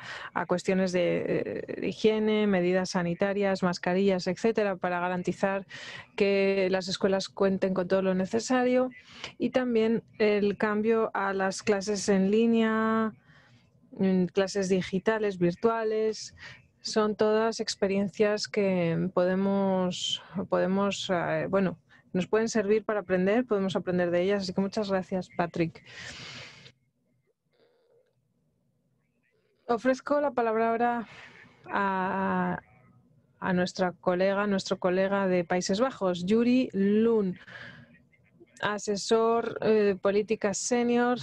cuestiones de higiene, medidas sanitarias, mascarillas, etcétera, para garantizar que las escuelas cuenten con todo lo necesario, y también el cambio a las clases en línea, clases digitales, virtuales. Son todas experiencias que bueno, nos pueden servir para aprender, podemos aprender de ellas, así que muchas gracias, Patrick. Ofrezco la palabra ahora a nuestro colega de Países Bajos, Yuri Lund, asesor de políticas senior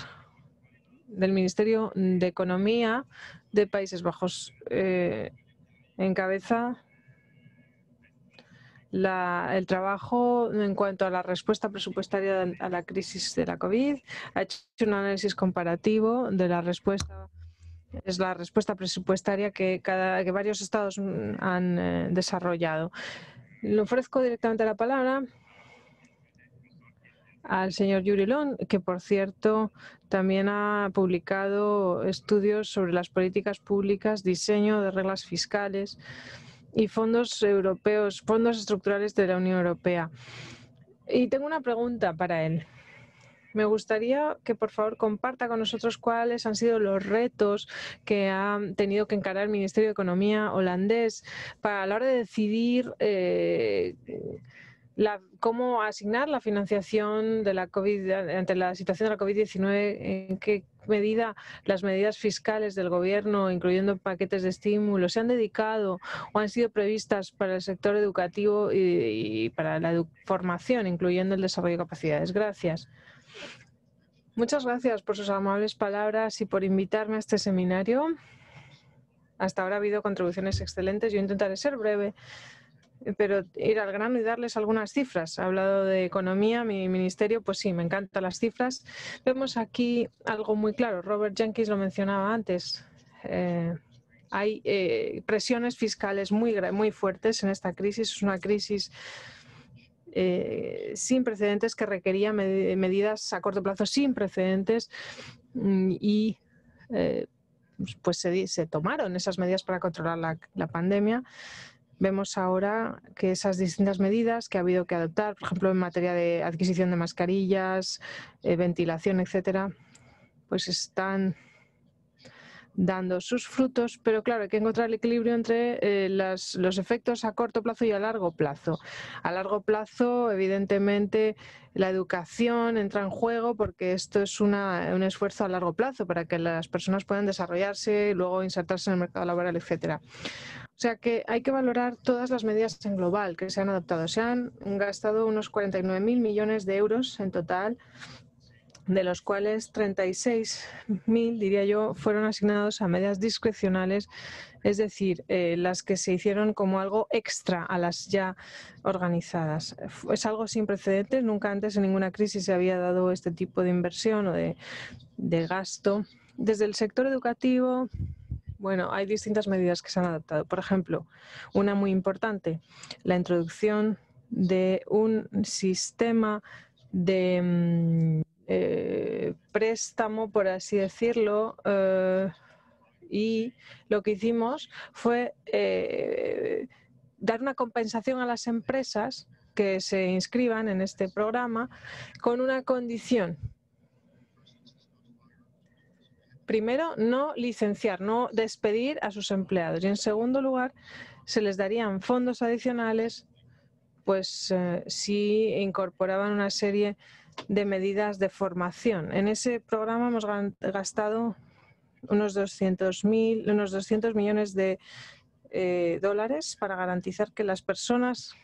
del Ministerio de Economía de Países Bajos. Encabeza el trabajo en cuanto a la respuesta presupuestaria a la crisis de la COVID. Ha hecho un análisis comparativo de la respuesta. Es la respuesta presupuestaria que varios estados han desarrollado. Le ofrezco directamente la palabra al señor Yuri Lund, que por cierto también ha publicado estudios sobre las políticas públicas, diseño de reglas fiscales y fondos europeos, fondos estructurales de la Unión Europea. Y tengo una pregunta para él. Me gustaría que por favor comparta con nosotros cuáles han sido los retos que ha tenido que encarar el Ministerio de Economía holandés para a la hora de decidir cómo asignar la financiación de la COVID ante la situación de la COVID-19, en qué medida las medidas fiscales del gobierno, incluyendo paquetes de estímulo, se han dedicado o han sido previstas para el sector educativo y para la formación, incluyendo el desarrollo de capacidades. Gracias. Muchas gracias por sus amables palabras y por invitarme a este seminario. Hasta ahora ha habido contribuciones excelentes. Yo intentaré ser breve, pero ir al grano y darles algunas cifras. Ha hablado de economía, mi ministerio, pues sí, me encantan las cifras. Vemos aquí algo muy claro. Robert Jenkins lo mencionaba antes. Hay presiones fiscales muy fuertes en esta crisis. Es una crisis sin precedentes que requería medidas a corto plazo sin precedentes y pues se tomaron esas medidas para controlar la pandemia. Vemos ahora que esas distintas medidas que ha habido que adoptar, por ejemplo, en materia de adquisición de mascarillas, ventilación, etcétera, pues están dando sus frutos, pero claro, hay que encontrar el equilibrio entre los efectos a corto plazo y a largo plazo. A largo plazo, evidentemente, la educación entra en juego porque esto es un esfuerzo a largo plazo para que las personas puedan desarrollarse, luego insertarse en el mercado laboral, etcétera. O sea que hay que valorar todas las medidas en global que se han adoptado. Se han gastado unos 49.000 millones de euros en total de los cuales 36.000, diría yo, fueron asignados a medidas discrecionales, es decir, las que se hicieron como algo extra a las ya organizadas. Es algo sin precedentes, nunca antes en ninguna crisis se había dado este tipo de inversión o de gasto. Desde el sector educativo, bueno, hay distintas medidas que se han adoptado. Por ejemplo, una muy importante, la introducción de un sistema de préstamo, por así decirlo, y lo que hicimos fue dar una compensación a las empresas que se inscriban en este programa con una condición. Primero, no licenciar, no despedir a sus empleados. Y en segundo lugar, se les darían fondos adicionales pues si incorporaban una serie de medidas de formación. En ese programa hemos gastado unos 200 millones de dólares para garantizar que las personas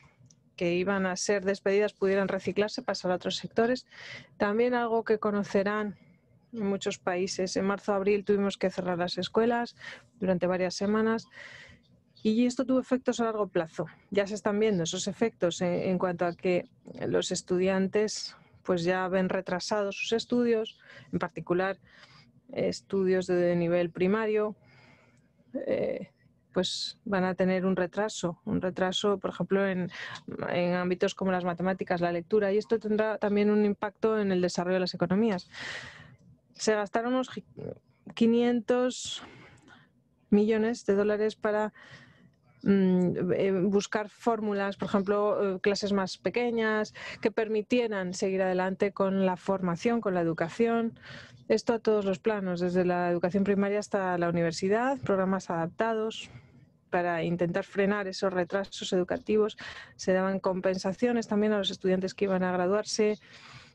que iban a ser despedidas pudieran reciclarse, pasar a otros sectores. También algo que conocerán en muchos países. En marzo-abril tuvimos que cerrar las escuelas durante varias semanas. Y esto tuvo efectos a largo plazo. Ya se están viendo esos efectos en cuanto a que los estudiantes pues ya ven retrasados sus estudios, en particular estudios de nivel primario, pues van a tener un retraso, por ejemplo, en ámbitos como las matemáticas, la lectura, y esto tendrá también un impacto en el desarrollo de las economías. Se gastaron unos 500 millones de dólares para buscar fórmulas, por ejemplo, clases más pequeñas, que permitieran seguir adelante con la formación, con la educación. Esto a todos los planos, desde la educación primaria hasta la universidad, programas adaptados para intentar frenar esos retrasos educativos. Se daban compensaciones también a los estudiantes que iban a graduarse,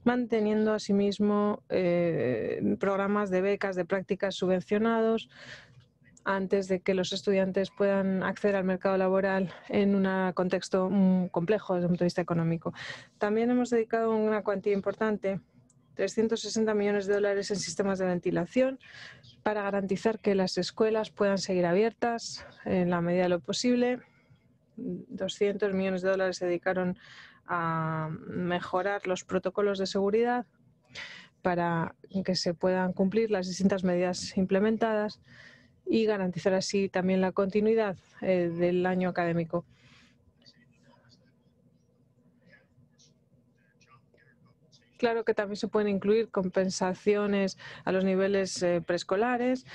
manteniendo asimismo programas de becas, de prácticas subvencionados, antes de que los estudiantes puedan acceder al mercado laboral en un contexto complejo desde el punto de vista económico. También hemos dedicado una cuantía importante, 360 millones de dólares en sistemas de ventilación, para garantizar que las escuelas puedan seguir abiertas en la medida de lo posible. 200 millones de dólares se dedicaron a mejorar los protocolos de seguridad para que se puedan cumplir las distintas medidas implementadas y garantizar así también la continuidad del año académico. Claro que también se pueden incluir compensaciones a los niveles preescolares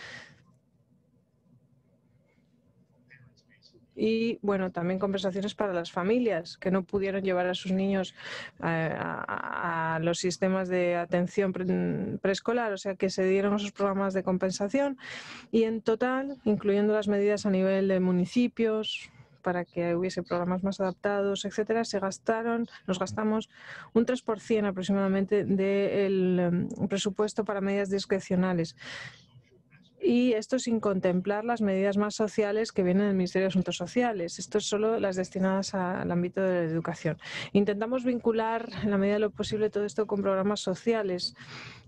y, bueno, también compensaciones para las familias que no pudieron llevar a sus niños a los sistemas de atención preescolar, o sea que se dieron esos programas de compensación y en total, incluyendo las medidas a nivel de municipios, para que hubiese programas más adaptados, etcétera, nos gastamos un 3% aproximadamente del presupuesto para medidas discrecionales. Y esto sin contemplar las medidas más sociales que vienen del Ministerio de Asuntos Sociales. Esto es solo las destinadas al ámbito de la educación. Intentamos vincular en la medida de lo posible todo esto con programas sociales,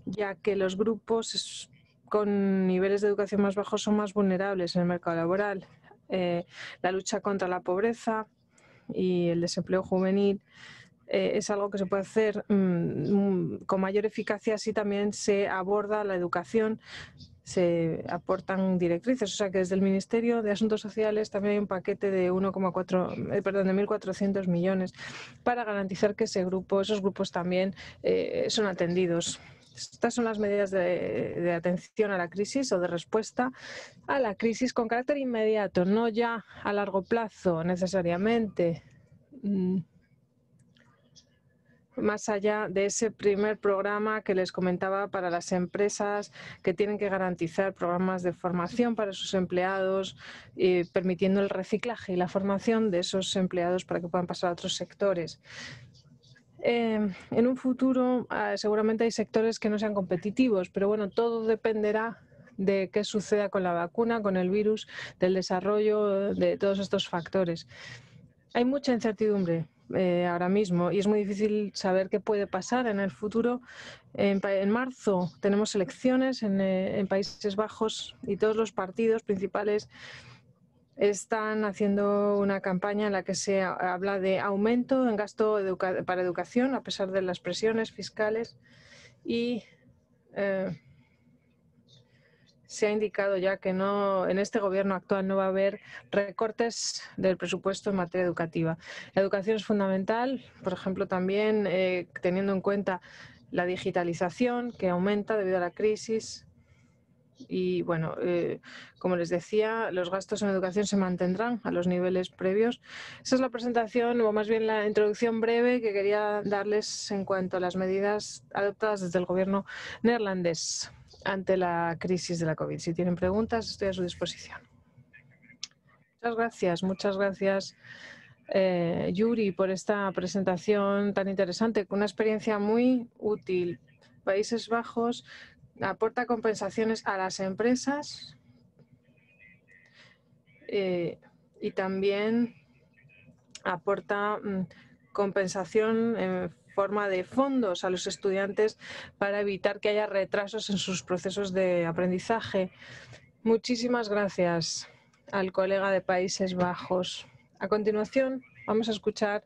ya que los grupos con niveles de educación más bajos son más vulnerables en el mercado laboral. La lucha contra la pobreza y el desempleo juvenil es algo que se puede hacer con mayor eficacia si también se aborda la educación, se aportan directrices, o sea que desde el Ministerio de Asuntos Sociales también hay un paquete de 1,400 millones para garantizar que esos grupos también son atendidos. Estas son las medidas de atención a la crisis o de respuesta a la crisis con carácter inmediato, no ya a largo plazo necesariamente. Más allá de ese primer programa que les comentaba para las empresas que tienen que garantizar programas de formación para sus empleados, permitiendo el reciclaje y la formación de esos empleados para que puedan pasar a otros sectores. En un futuro seguramente hay sectores que no sean competitivos, pero bueno, todo dependerá de qué suceda con la vacuna, con el virus, del desarrollo de todos estos factores. Hay mucha incertidumbre ahora mismo y es muy difícil saber qué puede pasar en el futuro. En marzo tenemos elecciones en Países Bajos y todos los partidos principales están haciendo una campaña en la que se habla de aumento en gasto para educación a pesar de las presiones fiscales y se ha indicado ya que en este gobierno actual no va a haber recortes del presupuesto en materia educativa. La educación es fundamental, por ejemplo, también teniendo en cuenta la digitalización que aumenta debido a la crisis. Y bueno, como les decía, los gastos en educación se mantendrán a los niveles previos. Esa es la presentación, o más bien la introducción breve que quería darles en cuanto a las medidas adoptadas desde el gobierno neerlandés ante la crisis de la COVID. Si tienen preguntas, estoy a su disposición. Muchas gracias, Yuri, por esta presentación tan interesante, con una experiencia muy útil. Países Bajos aporta compensaciones a las empresas y también aporta compensación en forma de fondos a los estudiantes para evitar que haya retrasos en sus procesos de aprendizaje. Muchísimas gracias al colega de Países Bajos. A continuación, vamos a escuchar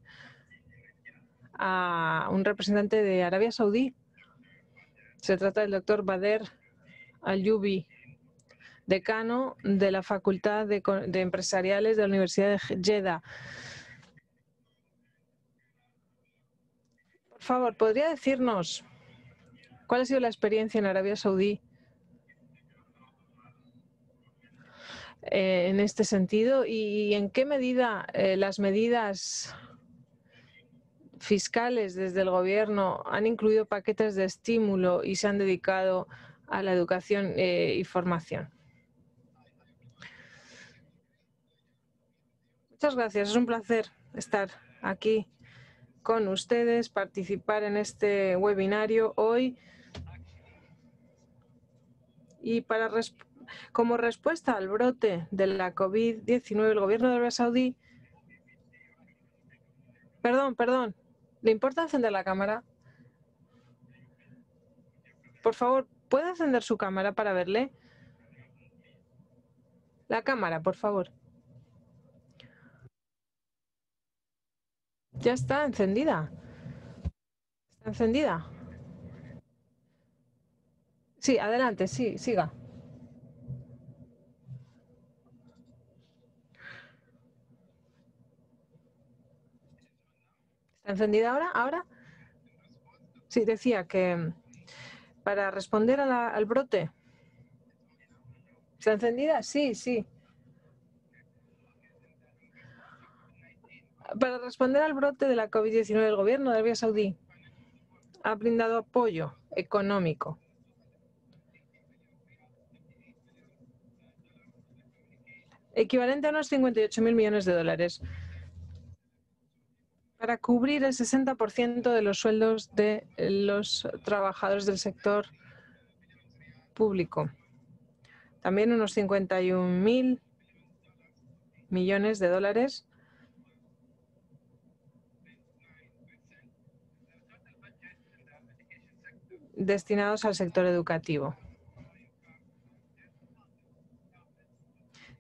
a un representante de Arabia Saudí. Se trata del doctor Bader Al-Yubi, decano de la Facultad de Empresariales de la Universidad de Jeddah. Por favor, ¿podría decirnos cuál ha sido la experiencia en Arabia Saudí en este sentido y en qué medida las medidas fiscales desde el gobierno han incluido paquetes de estímulo y se han dedicado a la educación y formación? Muchas gracias, es un placer estar aquí con ustedes, participar en este webinario hoy y como respuesta al brote de la COVID-19, el gobierno de Arabia Saudí... Perdón, ¿le importa encender la cámara? Por favor, ¿puede encender su cámara para verle? La cámara, por favor. Ya está encendida. ¿Está encendida? Sí, adelante, sí, siga. ¿Está encendida ahora? ¿Ahora? Sí, decía que para responder al brote. ¿Está encendida? Sí, sí. Para responder al brote de la COVID-19, el gobierno de Arabia Saudí ha brindado apoyo económico equivalente a unos 58.000 millones de dólares para cubrir el 60% de los sueldos de los trabajadores del sector público. También unos 51.000 millones de dólares destinados al sector educativo.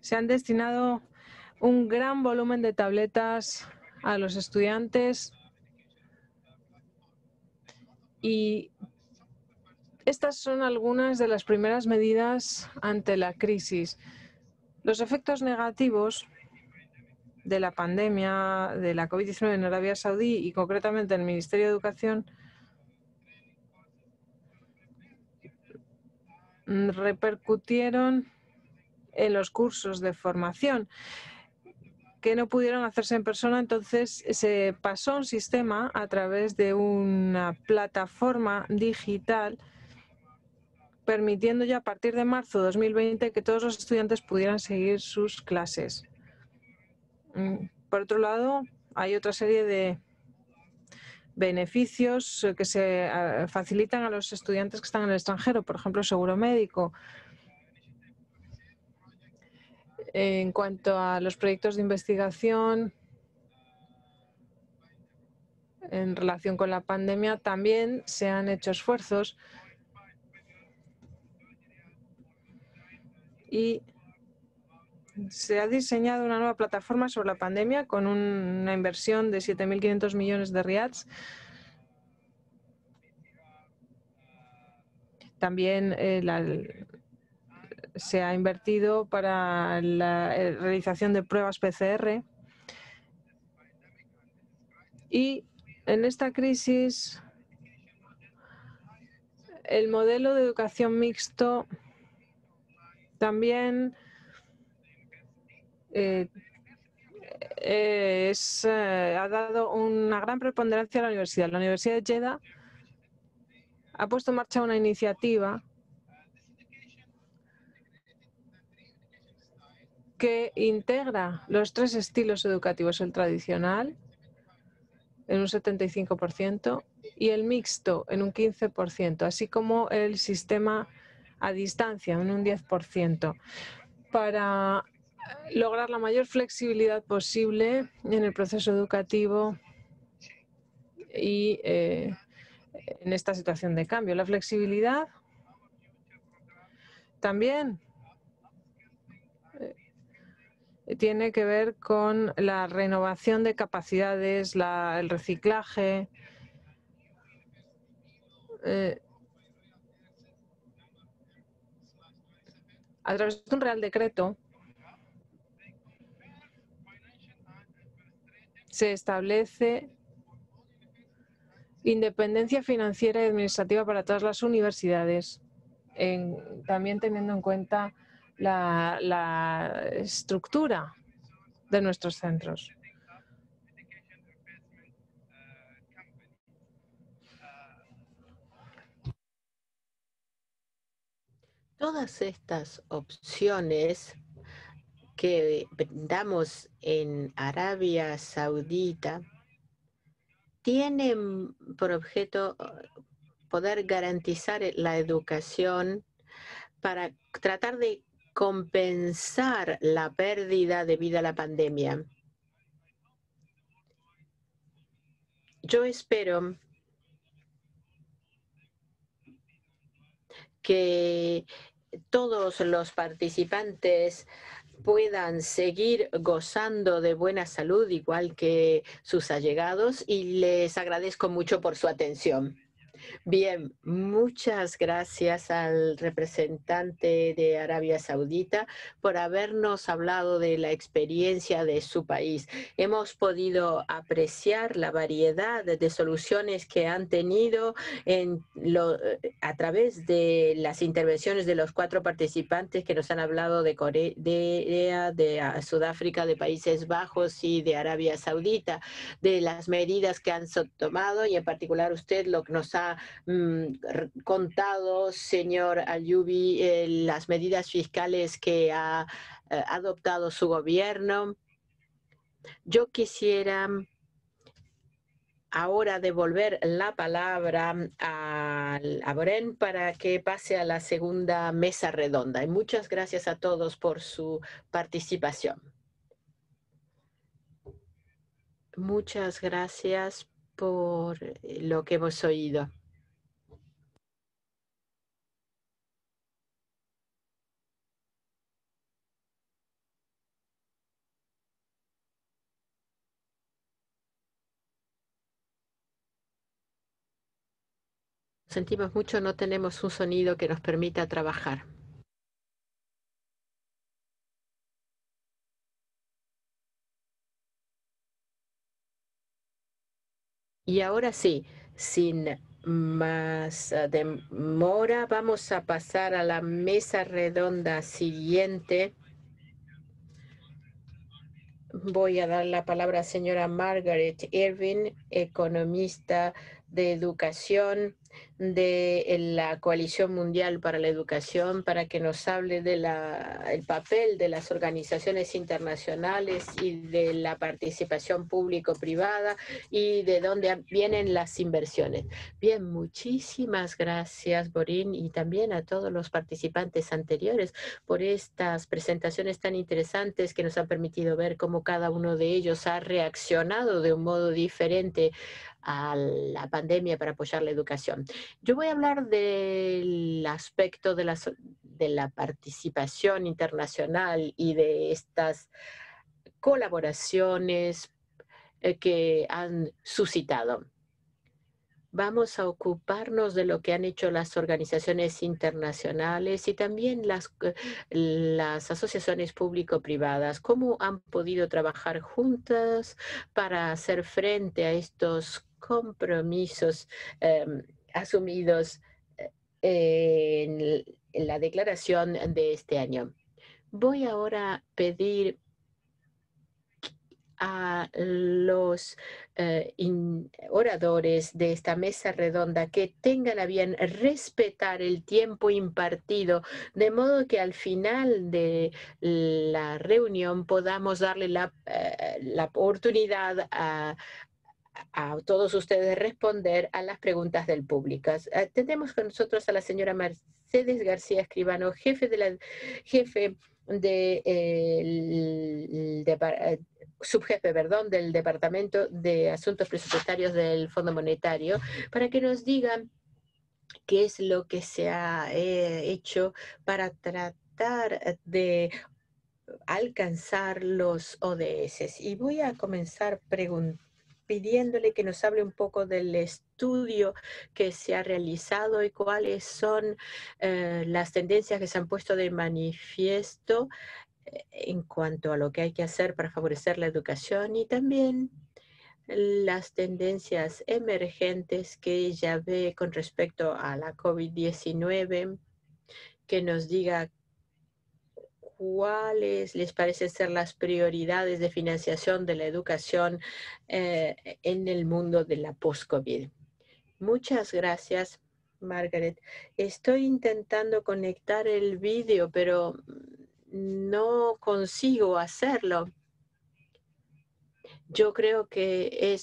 Se han destinado un gran volumen de tabletas a los estudiantes y estas son algunas de las primeras medidas ante la crisis. Los efectos negativos de la pandemia de la COVID-19 en Arabia Saudí y concretamente en el Ministerio de Educación repercutieron en los cursos de formación que no pudieron hacerse en persona, entonces se pasó a un sistema a través de una plataforma digital, permitiendo ya a partir de marzo de 2020 que todos los estudiantes pudieran seguir sus clases. Por otro lado, hay otra serie de beneficios que se facilitan a los estudiantes que están en el extranjero, por ejemplo, seguro médico. En cuanto a los proyectos de investigación, en relación con la pandemia, también se han hecho esfuerzos y se ha diseñado una nueva plataforma sobre la pandemia con una inversión de 7.500 millones de rials. También se ha invertido para la realización de pruebas PCR. Y en esta crisis, el modelo de educación mixto también ha dado una gran preponderancia a la universidad. La Universidad de Jeddah ha puesto en marcha una iniciativa que integra los tres estilos educativos, el tradicional en un 75% y el mixto en un 15%, así como el sistema a distancia en un 10%, para lograr la mayor flexibilidad posible en el proceso educativo y en esta situación de cambio. La flexibilidad también tiene que ver con la renovación de capacidades, el reciclaje. A través de un Real Decreto se establece independencia financiera y administrativa para todas las universidades, también teniendo en cuenta la estructura de nuestros centros. Todas estas opciones que brindamos en Arabia Saudita tienen por objeto poder garantizar la educación para tratar de compensar la pérdida debido a la pandemia. Yo espero que todos los participantes puedan seguir gozando de buena salud, igual que sus allegados, y les agradezco mucho por su atención. Bien, muchas gracias al representante de Arabia Saudita por habernos hablado de la experiencia de su país. Hemos podido apreciar la variedad de soluciones que han tenido a través de las intervenciones de los 4 participantes que nos han hablado de Corea, de Sudáfrica, de Países Bajos y de Arabia Saudita, de las medidas que han tomado, y en particular usted lo que nos ha contado, señor Ayyubi, las medidas fiscales que ha adoptado su gobierno. Yo quisiera ahora devolver la palabra a Bren para que pase a la segunda mesa redonda. Y muchas gracias a todos por su participación. Muchas gracias por lo que hemos oído. Sentimos mucho, no tenemos un sonido que nos permita trabajar. Y ahora sí, sin más demora, vamos a pasar a la mesa redonda siguiente. Voy a dar la palabra a señora Margaret Irving, economista de educación de la Coalición Mundial para la Educación para que nos hable de el papel de las organizaciones internacionales y de la participación público-privada y de dónde vienen las inversiones. Bien, muchísimas gracias, Borín, y también a todos los participantes anteriores por estas presentaciones tan interesantes que nos han permitido ver cómo cada uno de ellos ha reaccionado de un modo diferente a la pandemia para apoyar la educación. Yo voy a hablar del aspecto de la participación internacional y de estas colaboraciones que han suscitado. Vamos a ocuparnos de lo que han hecho las organizaciones internacionales y también las asociaciones público-privadas, cómo han podido trabajar juntas para hacer frente a estos compromisos asumidos en la declaración de este año. Voy ahora a pedir a los oradores de esta mesa redonda que tengan a bien respetar el tiempo impartido, de modo que al final de la reunión podamos darle la oportunidad a todos ustedes responder a las preguntas del público. Tenemos con nosotros a la señora Mercedes García Escribano, jefe subjefe, perdón, del Departamento de Asuntos Presupuestarios del Fondo Monetario, para que nos digan qué es lo que se ha hecho para tratar de alcanzar los ODS. Y voy a comenzar pidiéndole que nos hable un poco del estudio que se ha realizado y cuáles son las tendencias que se han puesto de manifiesto en cuanto a lo que hay que hacer para favorecer la educación y también las tendencias emergentes que ella ve con respecto a la COVID-19, que nos diga cuáles les parecen ser las prioridades de financiación de la educación en el mundo de la post-COVID. Muchas gracias, Margaret. Estoy intentando conectar el vídeo, pero no consigo hacerlo. Yo creo que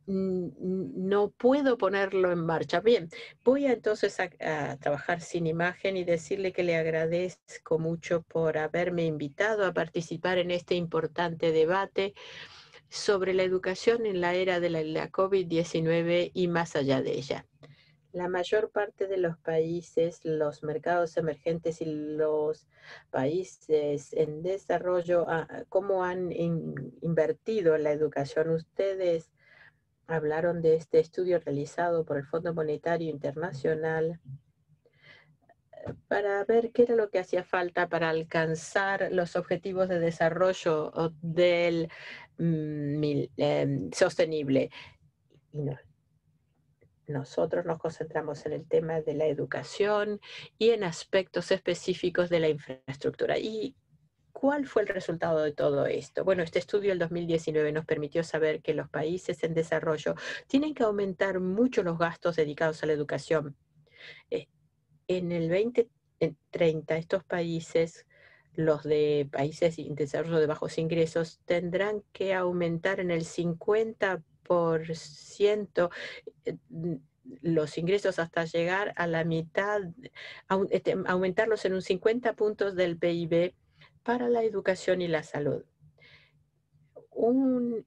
no puedo ponerlo en marcha. Bien, voy entonces a trabajar sin imagen y decirle que le agradezco mucho por haberme invitado a participar en este importante debate sobre la educación en la era de la COVID-19 y más allá de ella. La mayor parte de los países, los mercados emergentes y los países en desarrollo, cómo han invertido en la educación. Ustedes hablaron de este estudio realizado por el Fondo Monetario Internacional para ver qué era lo que hacía falta para alcanzar los objetivos de desarrollo del sostenible. Y nosotros nos concentramos en el tema de la educación y en aspectos específicos de la infraestructura. ¿Y cuál fue el resultado de todo esto? Bueno, este estudio del 2019 nos permitió saber que los países en desarrollo tienen que aumentar mucho los gastos dedicados a la educación. En el 2030, estos países, los de países en desarrollo de bajos ingresos, tendrán que aumentar en el 50% los ingresos hasta llegar a la mitad, aumentarlos en un 50 puntos del PIB para la educación y la salud. Un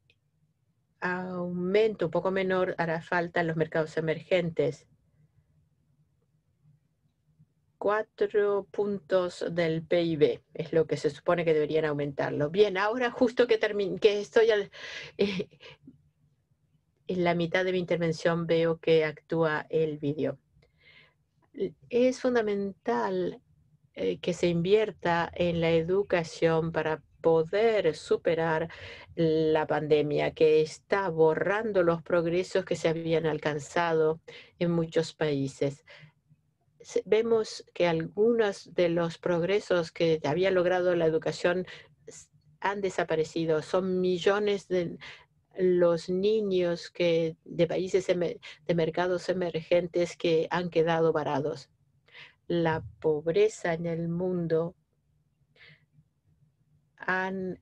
aumento un poco menor hará falta en los mercados emergentes. 4 puntos del PIB es lo que se supone que deberían aumentarlo. Bien, ahora justo que estoy en la mitad de mi intervención, veo que actúa el vídeo. Es fundamental que se invierta en la educación para poder superar la pandemia que está borrando los progresos que se habían alcanzado en muchos países. Vemos que algunos de los progresos que había logrado la educación han desaparecido. Son millones de los niños de países de mercados emergentes que han quedado varados. La pobreza en el mundo han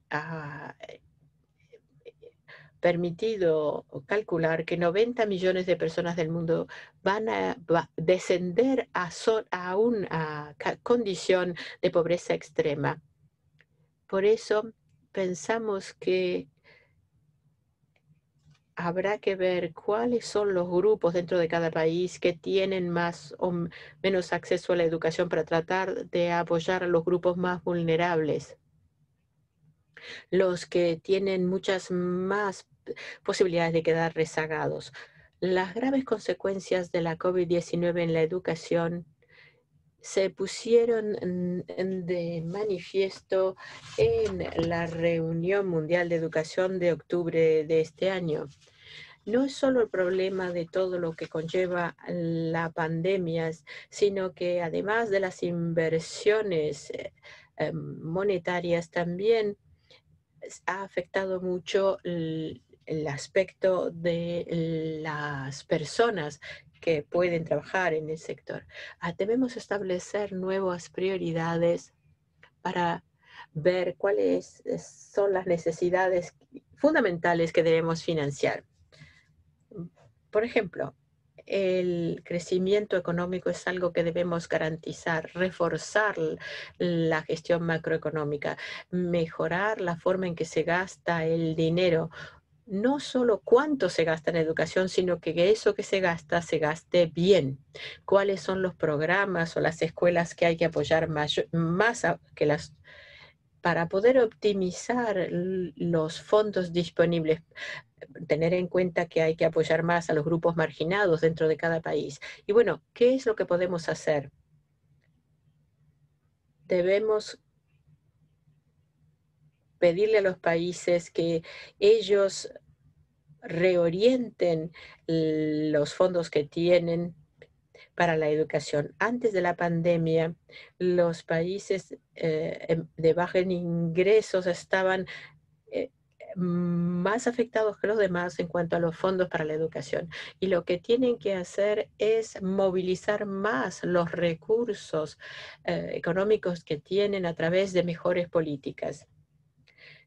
permitido calcular que 90 millones de personas del mundo van a descender a una condición de pobreza extrema. Por eso pensamos que habrá que ver cuáles son los grupos dentro de cada país que tienen más o menos acceso a la educación para tratar de apoyar a los grupos más vulnerables, los que tienen muchas más posibilidades de quedar rezagados. Las graves consecuencias de la COVID-19 en la educación se pusieron de manifiesto en la Reunión Mundial de Educación de octubre de este año. No es solo el problema de todo lo que conlleva la pandemia, sino que además de las inversiones monetarias, también ha afectado mucho el aspecto de las personas que pueden trabajar en el sector. Debemos establecer nuevas prioridades para ver cuáles son las necesidades fundamentales que debemos financiar. Por ejemplo, el crecimiento económico es algo que debemos garantizar, reforzar la gestión macroeconómica, mejorar la forma en que se gasta el dinero, no solo cuánto se gasta en educación, sino que eso que se gaste bien. ¿Cuáles son los programas o las escuelas que hay que apoyar más que las para poder optimizar los fondos disponibles? Tener en cuenta que hay que apoyar más a los grupos marginados dentro de cada país. Y bueno, ¿qué es lo que podemos hacer? Debemos pedirle a los países que ellos reorienten los fondos que tienen para la educación. Antes de la pandemia, los países de bajos ingresos estaban más afectados que los demás en cuanto a los fondos para la educación. Y lo que tienen que hacer es movilizar más los recursos económicos que tienen a través de mejores políticas.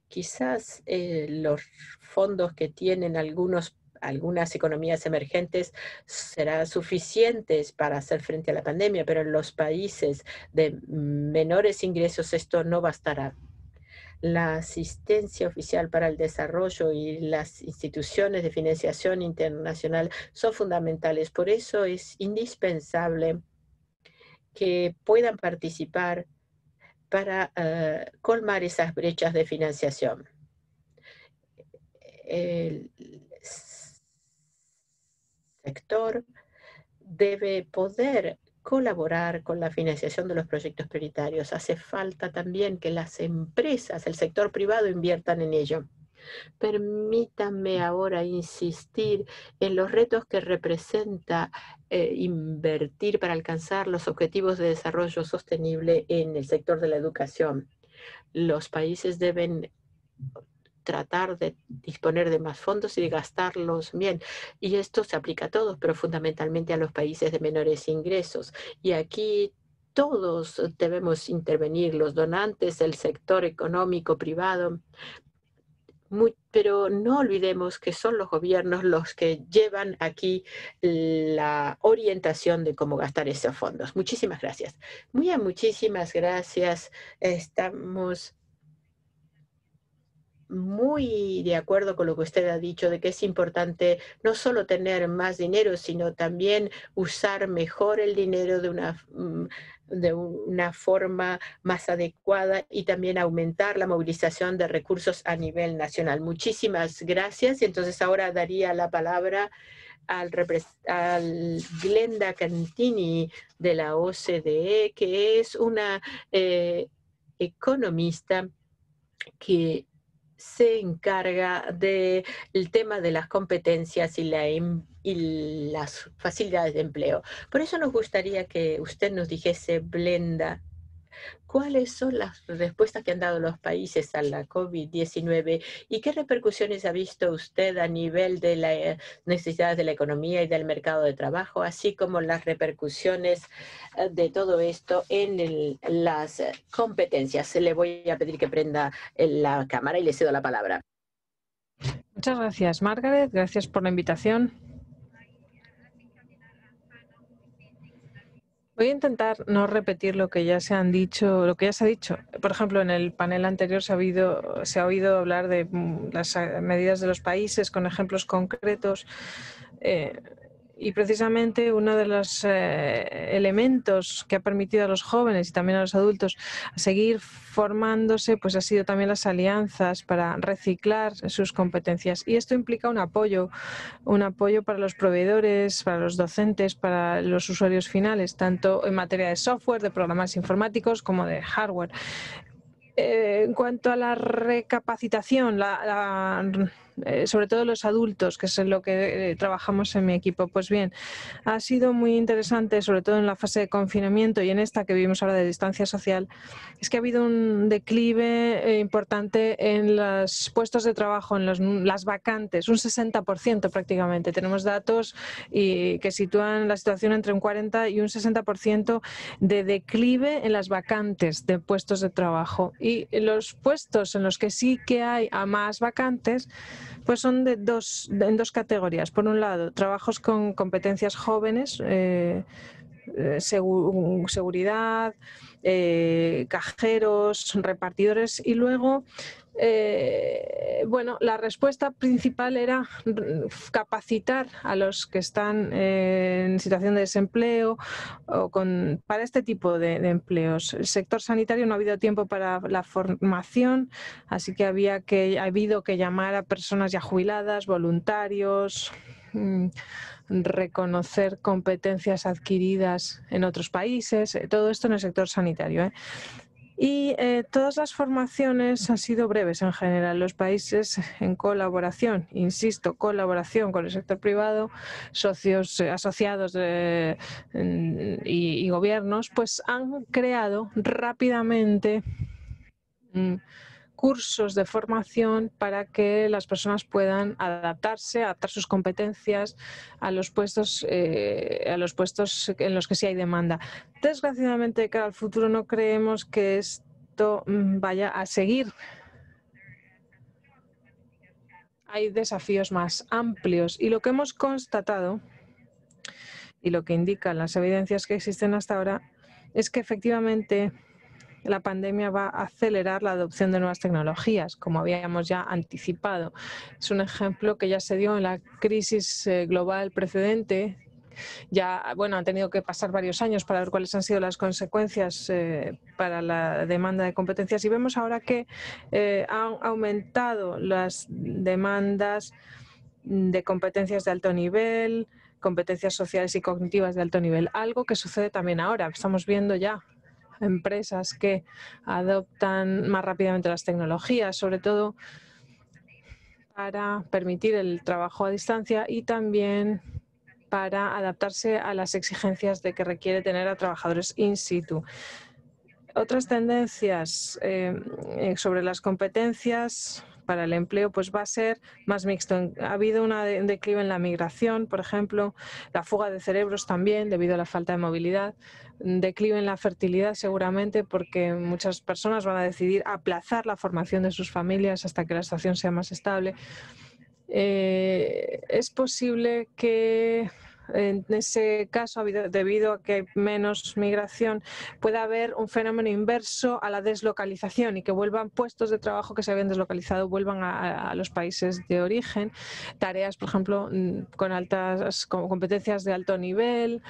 Quizás los fondos que tienen algunas economías emergentes serán suficientes para hacer frente a la pandemia, pero en los países de menores ingresos esto no bastará. La asistencia oficial para el desarrollo y las instituciones de financiación internacional son fundamentales. Por eso es indispensable que puedan participar para colmar esas brechas de financiación. El sector debe poder colaborar con la financiación de los proyectos prioritarios. Hace falta también que las empresas, el sector privado, inviertan en ello. Permítanme ahora insistir en los retos que representa invertir para alcanzar los objetivos de desarrollo sostenible en el sector de la educación. Los países deben tratar de disponer de más fondos y de gastarlos bien. Y esto se aplica a todos, pero fundamentalmente a los países de menores ingresos. Y aquí todos debemos intervenir, los donantes, el sector económico privado, pero no olvidemos que son los gobiernos los que llevan aquí la orientación de cómo gastar esos fondos. Muchísimas gracias. Muchísimas gracias. Estamos muy de acuerdo con lo que usted ha dicho, de que es importante no solo tener más dinero, sino también usar mejor el dinero de una forma más adecuada y también aumentar la movilización de recursos a nivel nacional. Muchísimas gracias. Y entonces ahora daría la palabra al Glenda Cantini de la OCDE, que es una economista que se encarga del tema de las competencias y las facilidades de empleo. Por eso nos gustaría que usted nos dijese, Blenda, ¿Cuáles son las respuestas que han dado los países a la COVID-19 y qué repercusiones ha visto usted a nivel de las necesidades de la economía y del mercado de trabajo, así como las repercusiones de todo esto en las competencias? Le voy a pedir que prenda la cámara y le cedo la palabra. Muchas gracias, Margaret. Gracias por la invitación. Voy a intentar no repetir lo que ya se han dicho, lo que ya se ha dicho. Por ejemplo, en el panel anterior se ha oído hablar de las medidas de los países con ejemplos concretos. Y precisamente uno de los elementos que ha permitido a los jóvenes y también a los adultos seguir formándose, pues ha sido también las alianzas para reciclar sus competencias. Y esto implica un apoyo para los proveedores, para los docentes, para los usuarios finales, tanto en materia de software, de programas informáticos, como de hardware. En cuanto a la recapacitación, sobre todo los adultos, que es en lo que trabajamos en mi equipo, pues bien, ha sido muy interesante, sobre todo en la fase de confinamiento y en esta que vivimos ahora de distancia social, es que ha habido un declive importante en los puestos de trabajo, en las vacantes, un 60% prácticamente. Tenemos datos que sitúan la situación entre un 40 y un 60% de declive en las vacantes de puestos de trabajo. Y los puestos en los que sí que hay a más vacantes, pues son en dos categorías. Por un lado, trabajos con competencias jóvenes, seguridad, cajeros, repartidores, y luego bueno, la respuesta principal era capacitar a los que están en situación de desempleo o para este tipo de empleos. El sector sanitario no ha habido tiempo para la formación, así que ha habido que llamar a personas ya jubiladas, voluntarios, reconocer competencias adquiridas en otros países, todo esto en el sector sanitario. Y todas las formaciones han sido breves en general. Los países en colaboración, insisto, colaboración con el sector privado, socios, asociados y gobiernos, pues han creado rápidamente cursos de formación para que las personas puedan adaptar sus competencias a los puestos en los que sí hay demanda. Desgraciadamente, de cara al futuro, no creemos que esto vaya a seguir. Hay desafíos más amplios y lo que hemos constatado y lo que indican las evidencias que existen hasta ahora es que efectivamente la pandemia va a acelerar la adopción de nuevas tecnologías, como habíamos ya anticipado. Es un ejemplo que ya se dio en la crisis global precedente. Ya, bueno, han tenido que pasar varios años para ver cuáles han sido las consecuencias para la demanda de competencias, y vemos ahora que han aumentado las demandas de competencias de alto nivel, competencias sociales y cognitivas de alto nivel, algo que sucede también ahora. Estamos viendo ya empresas que adoptan más rápidamente las tecnologías, sobre todo para permitir el trabajo a distancia y también para adaptarse a las exigencias de que requiere tener a trabajadores in situ. Otras tendencias sobre las competencias para el empleo, pues va a ser más mixto. Ha habido un declive en la migración, por ejemplo, la fuga de cerebros también debido a la falta de movilidad, un declive en la fertilidad seguramente porque muchas personas van a decidir aplazar la formación de sus familias hasta que la situación sea más estable. Es posible que en ese caso, debido a que hay menos migración, puede haber un fenómeno inverso a la deslocalización y que vuelvan puestos de trabajo que se habían deslocalizado, vuelvan a los países de origen. Tareas, por ejemplo, con competencias de alto nivel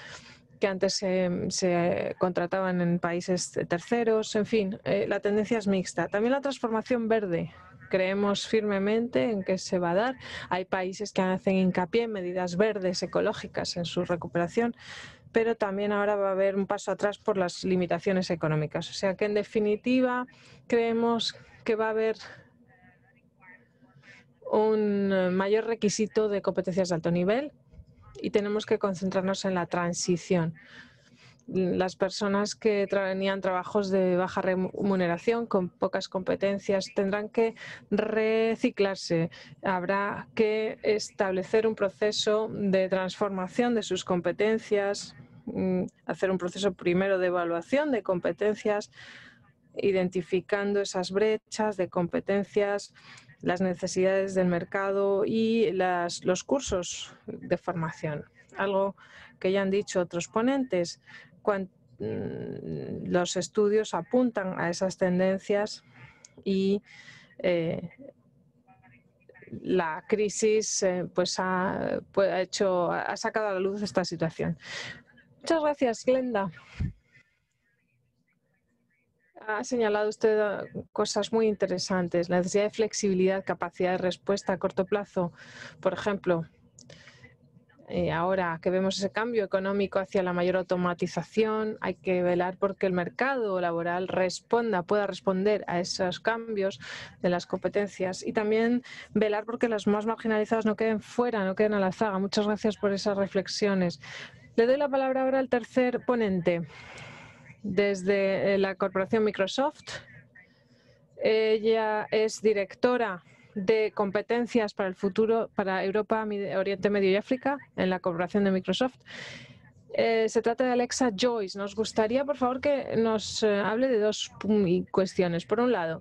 que antes se contrataban en países terceros. En fin, la tendencia es mixta. También la transformación verde. Creemos firmemente en que se va a dar. Hay países que hacen hincapié en medidas verdes ecológicas en su recuperación, pero también ahora va a haber un paso atrás por las limitaciones económicas. O sea que, en definitiva, creemos que va a haber un mayor requisito de competencias de alto nivel y tenemos que concentrarnos en la transición. las personas que tenían trabajos de baja remuneración con pocas competencias tendrán que reciclarse. Habrá que establecer un proceso de transformación de sus competencias, hacer un proceso primero de evaluación de competencias, identificando esas brechas de competencias, las necesidades del mercado y los cursos de formación. Algo que ya han dicho otros ponentes, los estudios apuntan a esas tendencias y la crisis ha sacado a la luz esta situación. Muchas gracias, Glenda. Ha señalado usted cosas muy interesantes, la necesidad de flexibilidad, capacidad de respuesta a corto plazo. Por ejemplo, ahora que vemos ese cambio económico hacia la mayor automatización, hay que velar porque el mercado laboral pueda responder a esos cambios de las competencias y también velar porque los más marginalizados no queden fuera, no queden a la zaga. Muchas gracias por esas reflexiones. Le doy la palabra ahora al tercer ponente. Desde la corporación Microsoft. Ella es directora de competencias para el futuro para Europa, Oriente Medio y África en la corporación de Microsoft. Se trata de Alexa Joyce. Nos gustaría, por favor, que nos hable de dos cuestiones. Por un lado,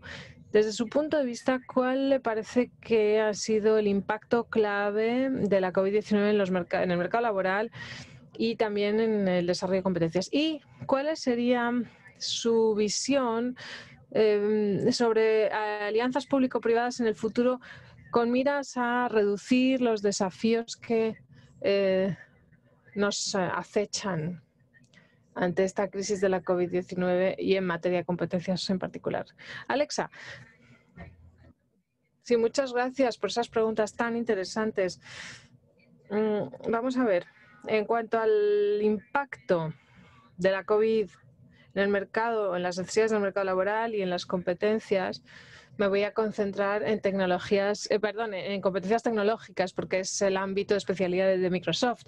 desde su punto de vista, ¿cuál le parece que ha sido el impacto clave de la COVID-19 en el mercado laboral y también en el desarrollo de competencias? ¿Y cuál sería su visión sobre alianzas público-privadas en el futuro con miras a reducir los desafíos que nos acechan ante esta crisis de la COVID-19 y en materia de competencias en particular? Alexa. Sí, muchas gracias por esas preguntas tan interesantes. Vamos a ver. En cuanto al impacto de la COVID en el mercado, en las necesidades del mercado laboral y en las competencias, me voy a concentrar en en competencias tecnológicas, porque es el ámbito de especialidad de Microsoft.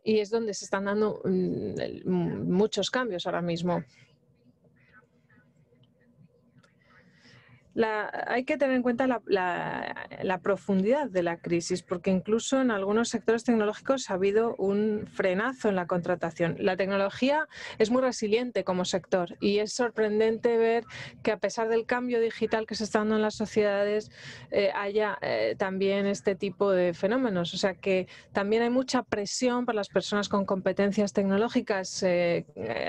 Y es donde se están dando muchos cambios ahora mismo. Hay que tener en cuenta la profundidad de la crisis, porque incluso en algunos sectores tecnológicos ha habido un frenazo en la contratación. La tecnología es muy resiliente como sector y es sorprendente ver que a pesar del cambio digital que se está dando en las sociedades, haya también este tipo de fenómenos. O sea que también hay mucha presión para las personas con competencias tecnológicas,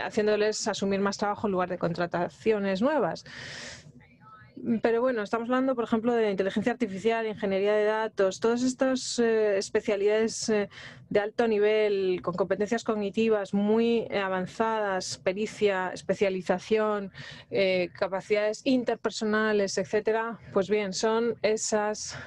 haciéndoles asumir más trabajo en lugar de contrataciones nuevas. Pero bueno, estamos hablando, por ejemplo, de inteligencia artificial, ingeniería de datos, todas estas especialidades de alto nivel, con competencias cognitivas muy avanzadas, pericia, especialización, capacidades interpersonales, etcétera. Pues bien, son esas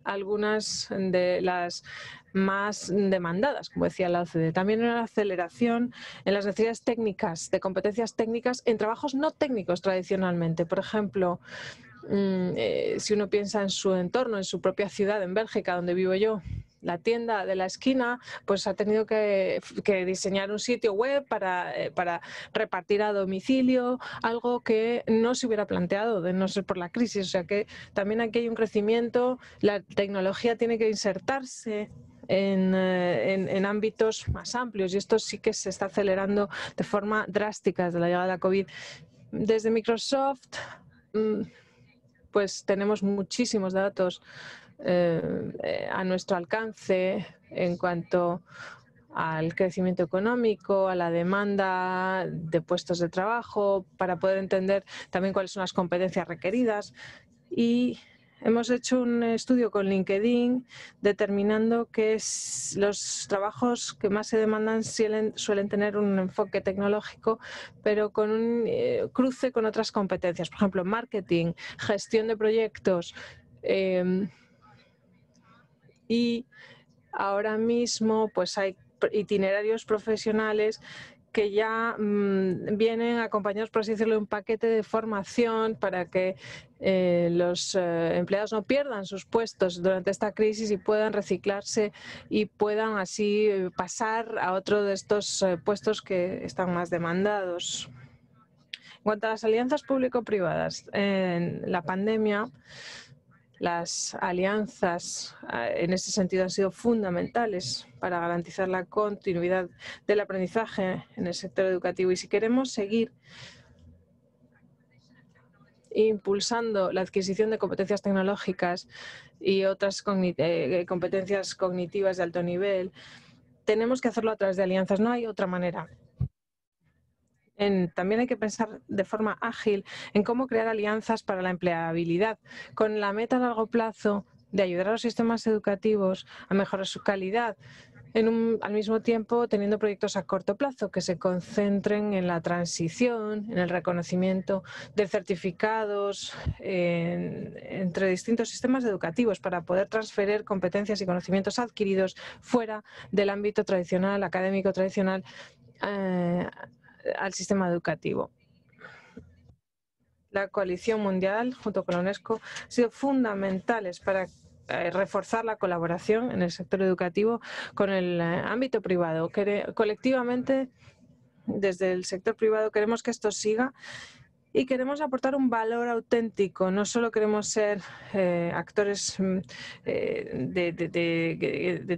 algunas de las más demandadas, como decía la OCDE. También una aceleración en las necesidades técnicas, de competencias técnicas en trabajos no técnicos tradicionalmente. Por ejemplo, si uno piensa en su entorno, en su propia ciudad, en Bélgica, donde vivo yo, la tienda de la esquina pues ha tenido que diseñar un sitio web para repartir a domicilio, algo que no se hubiera planteado de no ser por la crisis. O sea que también aquí hay un crecimiento, la tecnología tiene que insertarse en ámbitos más amplios y esto sí que se está acelerando de forma drástica desde la llegada de la COVID. Desde Microsoft pues tenemos muchísimos datos a nuestro alcance en cuanto al crecimiento económico, a la demanda de puestos de trabajo, para poder entender también cuáles son las competencias requeridas. Y hemos hecho un estudio con LinkedIn determinando que los trabajos que más se demandan suelen tener un enfoque tecnológico, pero con un cruce con otras competencias, por ejemplo, marketing, gestión de proyectos. Y ahora mismo pues hay itinerarios profesionales que ya vienen acompañados, por así decirlo, de un paquete de formación para que los empleados no pierdan sus puestos durante esta crisis y puedan reciclarse y puedan así pasar a otro de estos puestos que están más demandados. En cuanto a las alianzas público-privadas, en la pandemia, las alianzas en ese sentido han sido fundamentales para garantizar la continuidad del aprendizaje en el sector educativo. Y si queremos seguir impulsando la adquisición de competencias tecnológicas y otras competencias cognitivas de alto nivel, tenemos que hacerlo a través de alianzas. No hay otra manera. También hay que pensar de forma ágil en cómo crear alianzas para la empleabilidad, con la meta a largo plazo de ayudar a los sistemas educativos a mejorar su calidad, al mismo tiempo teniendo proyectos a corto plazo que se concentren en la transición, en el reconocimiento de certificados entre distintos sistemas educativos para poder transferir competencias y conocimientos adquiridos fuera del ámbito tradicional, académico tradicional, al sistema educativo. La coalición mundial, junto con la UNESCO, han sido fundamentales para reforzar la colaboración en el sector educativo con el ámbito privado. Colectivamente, desde el sector privado, queremos que esto siga y queremos aportar un valor auténtico. No solo queremos ser actores de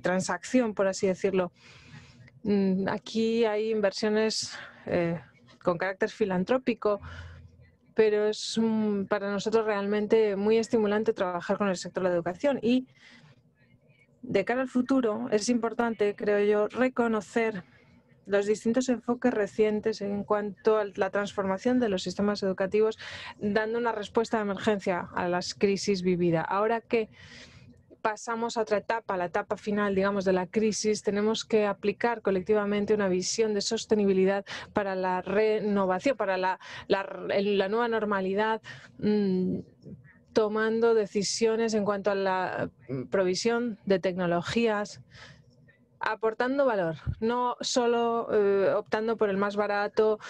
transacción, por así decirlo. Aquí hay inversiones con carácter filantrópico, pero es para nosotros realmente muy estimulante trabajar con el sector de la educación. Y de cara al futuro es importante, creo yo, reconocer los distintos enfoques recientes en cuanto a la transformación de los sistemas educativos, dando una respuesta de emergencia a las crisis vividas. Ahora que pasamos a otra etapa, la etapa final, digamos, de la crisis, tenemos que aplicar colectivamente una visión de sostenibilidad para la renovación, para la nueva normalidad, tomando decisiones en cuanto a la provisión de tecnologías, aportando valor, no solo optando por el más barato,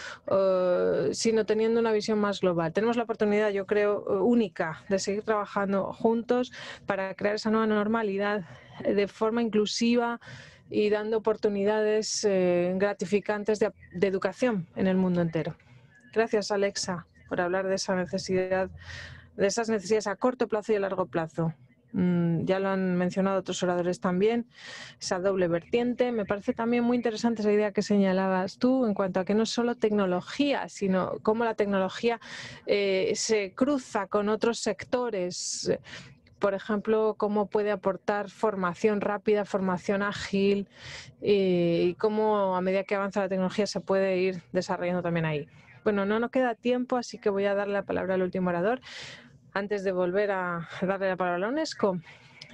sino teniendo una visión más global. Tenemos la oportunidad, yo creo, única de seguir trabajando juntos para crear esa nueva normalidad de forma inclusiva y dando oportunidades gratificantes de educación en el mundo entero. Gracias, Alexa, por hablar de esa necesidad, de esas necesidades a corto plazo y a largo plazo. Ya lo han mencionado otros oradores también, esa doble vertiente. Me parece también muy interesante esa idea que señalabas tú en cuanto a que no es solo tecnología, sino cómo la tecnología se cruza con otros sectores. Por ejemplo, cómo puede aportar formación rápida, formación ágil y cómo a medida que avanza la tecnología se puede ir desarrollando también ahí. Bueno, no nos queda tiempo, así que voy a darle la palabra al último orador antes de volver a darle la palabra a la UNESCO.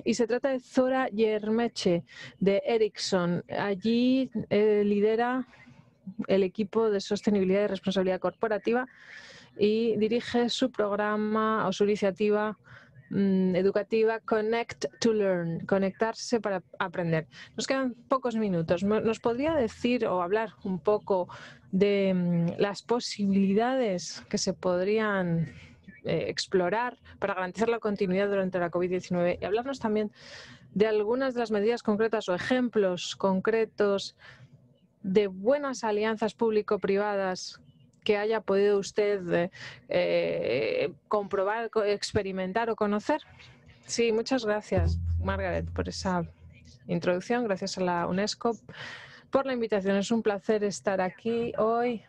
Y se trata de Zora Yermeche, de Ericsson. Allí lidera el equipo de sostenibilidad y responsabilidad corporativa y dirige su programa o su iniciativa educativa Connect to Learn, conectarse para aprender. Nos quedan pocos minutos. ¿Nos podría decir o hablar un poco de las posibilidades que se podrían explorar para garantizar la continuidad durante la COVID-19 y hablarnos también de algunas de las medidas concretas o ejemplos concretos de buenas alianzas público-privadas que haya podido usted comprobar, experimentar o conocer? Sí, muchas gracias, Margaret, por esa introducción. Gracias a la UNESCO por la invitación. Es un placer estar aquí hoy.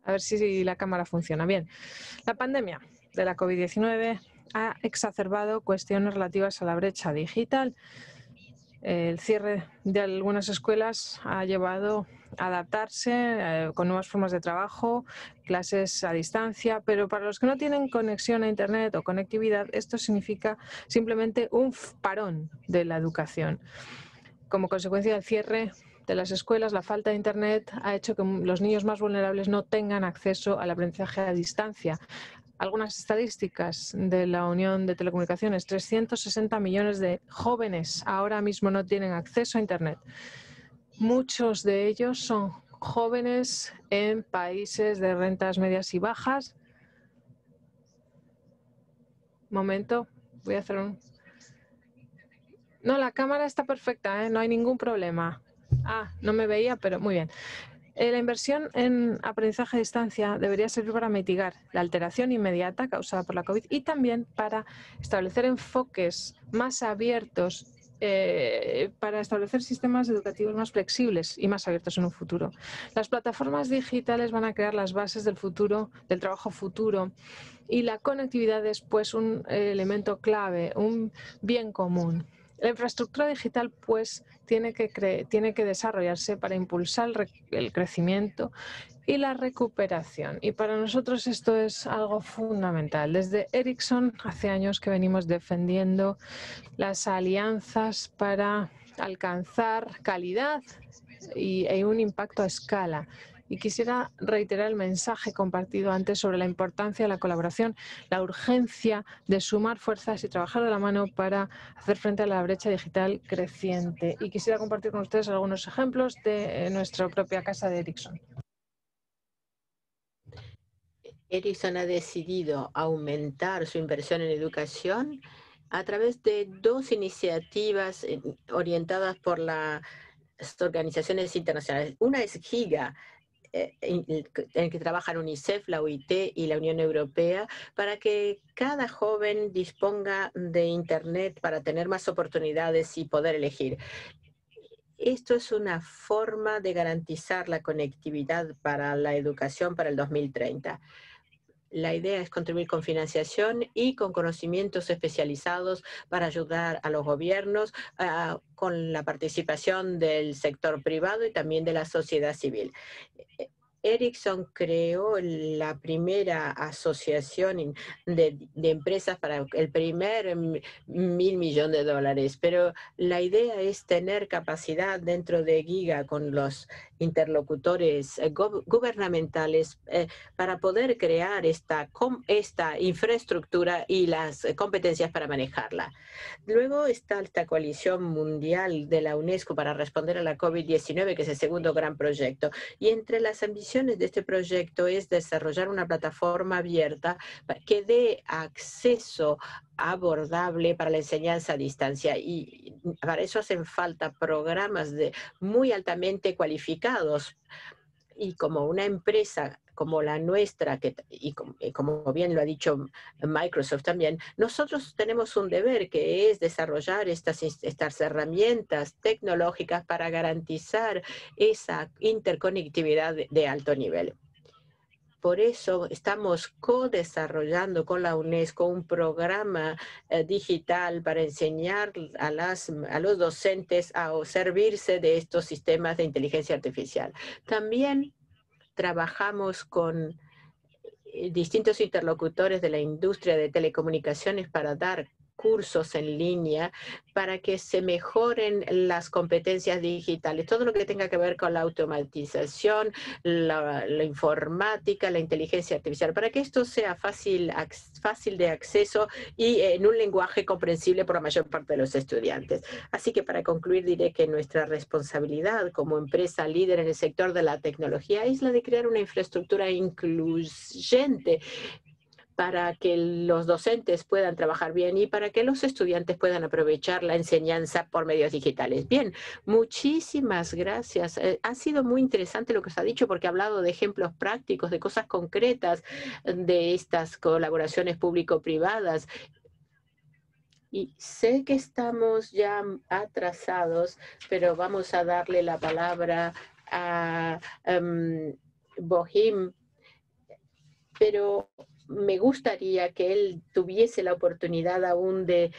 A ver si la cámara funciona bien. La pandemia de la COVID-19 ha exacerbado cuestiones relativas a la brecha digital. El cierre de algunas escuelas ha llevado a adaptarse con nuevas formas de trabajo, clases a distancia, pero para los que no tienen conexión a Internet o conectividad, esto significa simplemente un parón de la educación. Como consecuencia del cierre de las escuelas, la falta de Internet ha hecho que los niños más vulnerables no tengan acceso al aprendizaje a distancia. Algunas estadísticas de la Unión de Telecomunicaciones: 360 millones de jóvenes ahora mismo no tienen acceso a Internet. Muchos de ellos son jóvenes en países de rentas medias y bajas. Momento, voy a hacer un... No, la cámara está perfecta, ¿eh? No hay ningún problema. Ah, no me veía, pero muy bien. La inversión en aprendizaje a distancia debería servir para mitigar la alteración inmediata causada por la COVID y también para establecer enfoques más abiertos, para establecer sistemas educativos más flexibles y más abiertos en un futuro. Las plataformas digitales van a crear las bases del futuro, del trabajo futuro, y la conectividad es pues un elemento clave, un bien común. La infraestructura digital pues tiene que desarrollarse para impulsar el crecimiento y la recuperación. Y para nosotros esto es algo fundamental. Desde Ericsson hace años que venimos defendiendo las alianzas para alcanzar calidad y un impacto a escala. Y quisiera reiterar el mensaje compartido antes sobre la importancia de la colaboración, la urgencia de sumar fuerzas y trabajar de la mano para hacer frente a la brecha digital creciente. Y quisiera compartir con ustedes algunos ejemplos de nuestra propia casa de Ericsson. Ericsson ha decidido aumentar su inversión en educación a través de dos iniciativas orientadas por las organizaciones internacionales. Una es GIGA, en el que trabajan UNICEF, la OIT y la Unión Europea, para que cada joven disponga de Internet para tener más oportunidades y poder elegir. Esto es una forma de garantizar la conectividad para la educación para el 2030. La idea es contribuir con financiación y con conocimientos especializados para ayudar a los gobiernos, con la participación del sector privado y también de la sociedad civil. Ericsson creó la primera asociación de empresas para el primer $1.000.000.000, pero la idea es tener capacidad dentro de Giga con los interlocutores gubernamentales para poder crear esta infraestructura y las competencias para manejarla. Luego está esta coalición mundial de la UNESCO para responder a la COVID-19, que es el segundo gran proyecto. Y entre las ambiciones de este proyecto es desarrollar una plataforma abierta que dé acceso abordable para la enseñanza a distancia. Y para eso hacen falta programas muy altamente cualificados. Y como una empresa como la nuestra, y como bien lo ha dicho Microsoft también, nosotros tenemos un deber que es desarrollar estas herramientas tecnológicas para garantizar esa interconectividad de alto nivel. Por eso estamos co-desarrollando con la UNESCO un programa digital para enseñar a los docentes a servirse de estos sistemas de inteligencia artificial. También trabajamos con distintos interlocutores de la industria de telecomunicaciones para dar cursos en línea para que se mejoren las competencias digitales, todo lo que tenga que ver con la automatización, la informática, la inteligencia artificial, para que esto sea fácil de acceso y en un lenguaje comprensible por la mayor parte de los estudiantes. Así que para concluir diré que nuestra responsabilidad como empresa líder en el sector de la tecnología es la de crear una infraestructura incluyente para que los docentes puedan trabajar bien y para que los estudiantes puedan aprovechar la enseñanza por medios digitales. Bien, muchísimas gracias. Ha sido muy interesante lo que se ha dicho porque ha hablado de ejemplos prácticos, de cosas concretas de estas colaboraciones público-privadas. Y sé que estamos ya atrasados, pero vamos a darle la palabra a Bohim, pero me gustaría que él tuviese la oportunidad aún de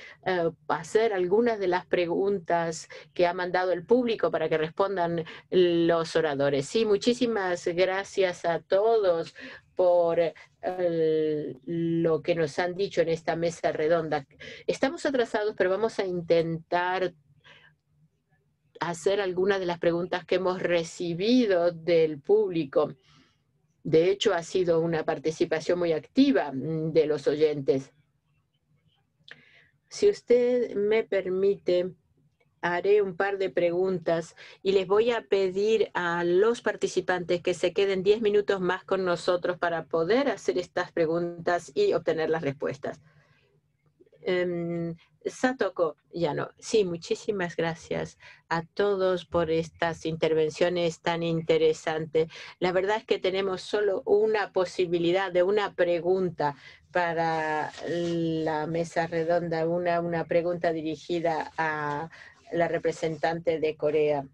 hacer algunas de las preguntas que ha mandado el público para que respondan los oradores. Sí, muchísimas gracias a todos por lo que nos han dicho en esta mesa redonda. Estamos atrasados, pero vamos a intentar hacer algunas de las preguntas que hemos recibido del público. De hecho, ha sido una participación muy activa de los oyentes. Si usted me permite, haré un par de preguntas y les voy a pedir a los participantes que se queden 10 minutos más con nosotros para poder hacer estas preguntas y obtener las respuestas. Satoko Yano, sí, muchísimas gracias a todos por estas intervenciones tan interesantes. La verdad es que tenemos solo una posibilidad de una pregunta para la mesa redonda, una pregunta dirigida a la representante de Corea.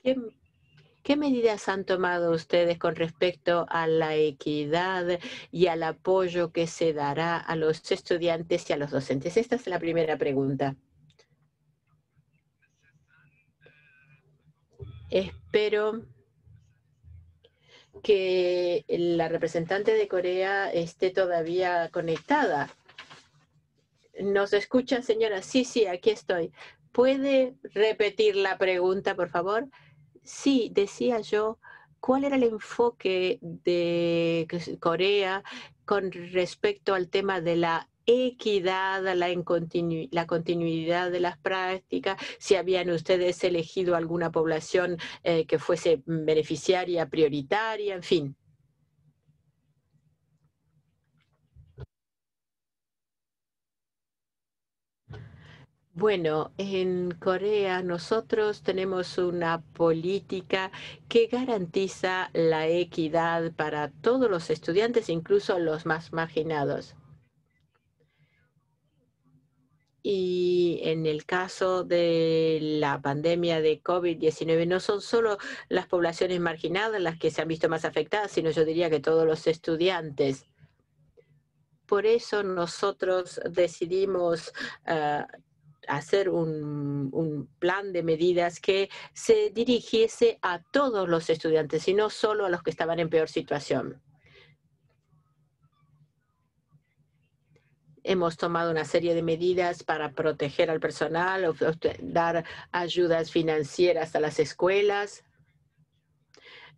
¿Qué medidas han tomado ustedes con respecto a la equidad y al apoyo que se dará a los estudiantes y a los docentes? Esta es la primera pregunta. Espero que la representante de Corea esté todavía conectada. ¿Nos escucha, señora? Sí, sí, aquí estoy. ¿Puede repetir la pregunta, por favor? Sí, decía yo, ¿cuál era el enfoque de Corea con respecto al tema de la equidad, la continuidad de las prácticas? Si habían ustedes elegido alguna población que fuese beneficiaria prioritaria, en fin. Bueno, en Corea nosotros tenemos una política que garantiza la equidad para todos los estudiantes, incluso los más marginados. Y en el caso de la pandemia de COVID-19, no son solo las poblaciones marginadas las que se han visto más afectadas, sino yo diría que todos los estudiantes. Por eso nosotros decidimos hacer un plan de medidas que se dirigiese a todos los estudiantes y no solo a los que estaban en peor situación. Hemos tomado una serie de medidas para proteger al personal, dar ayudas financieras a las escuelas,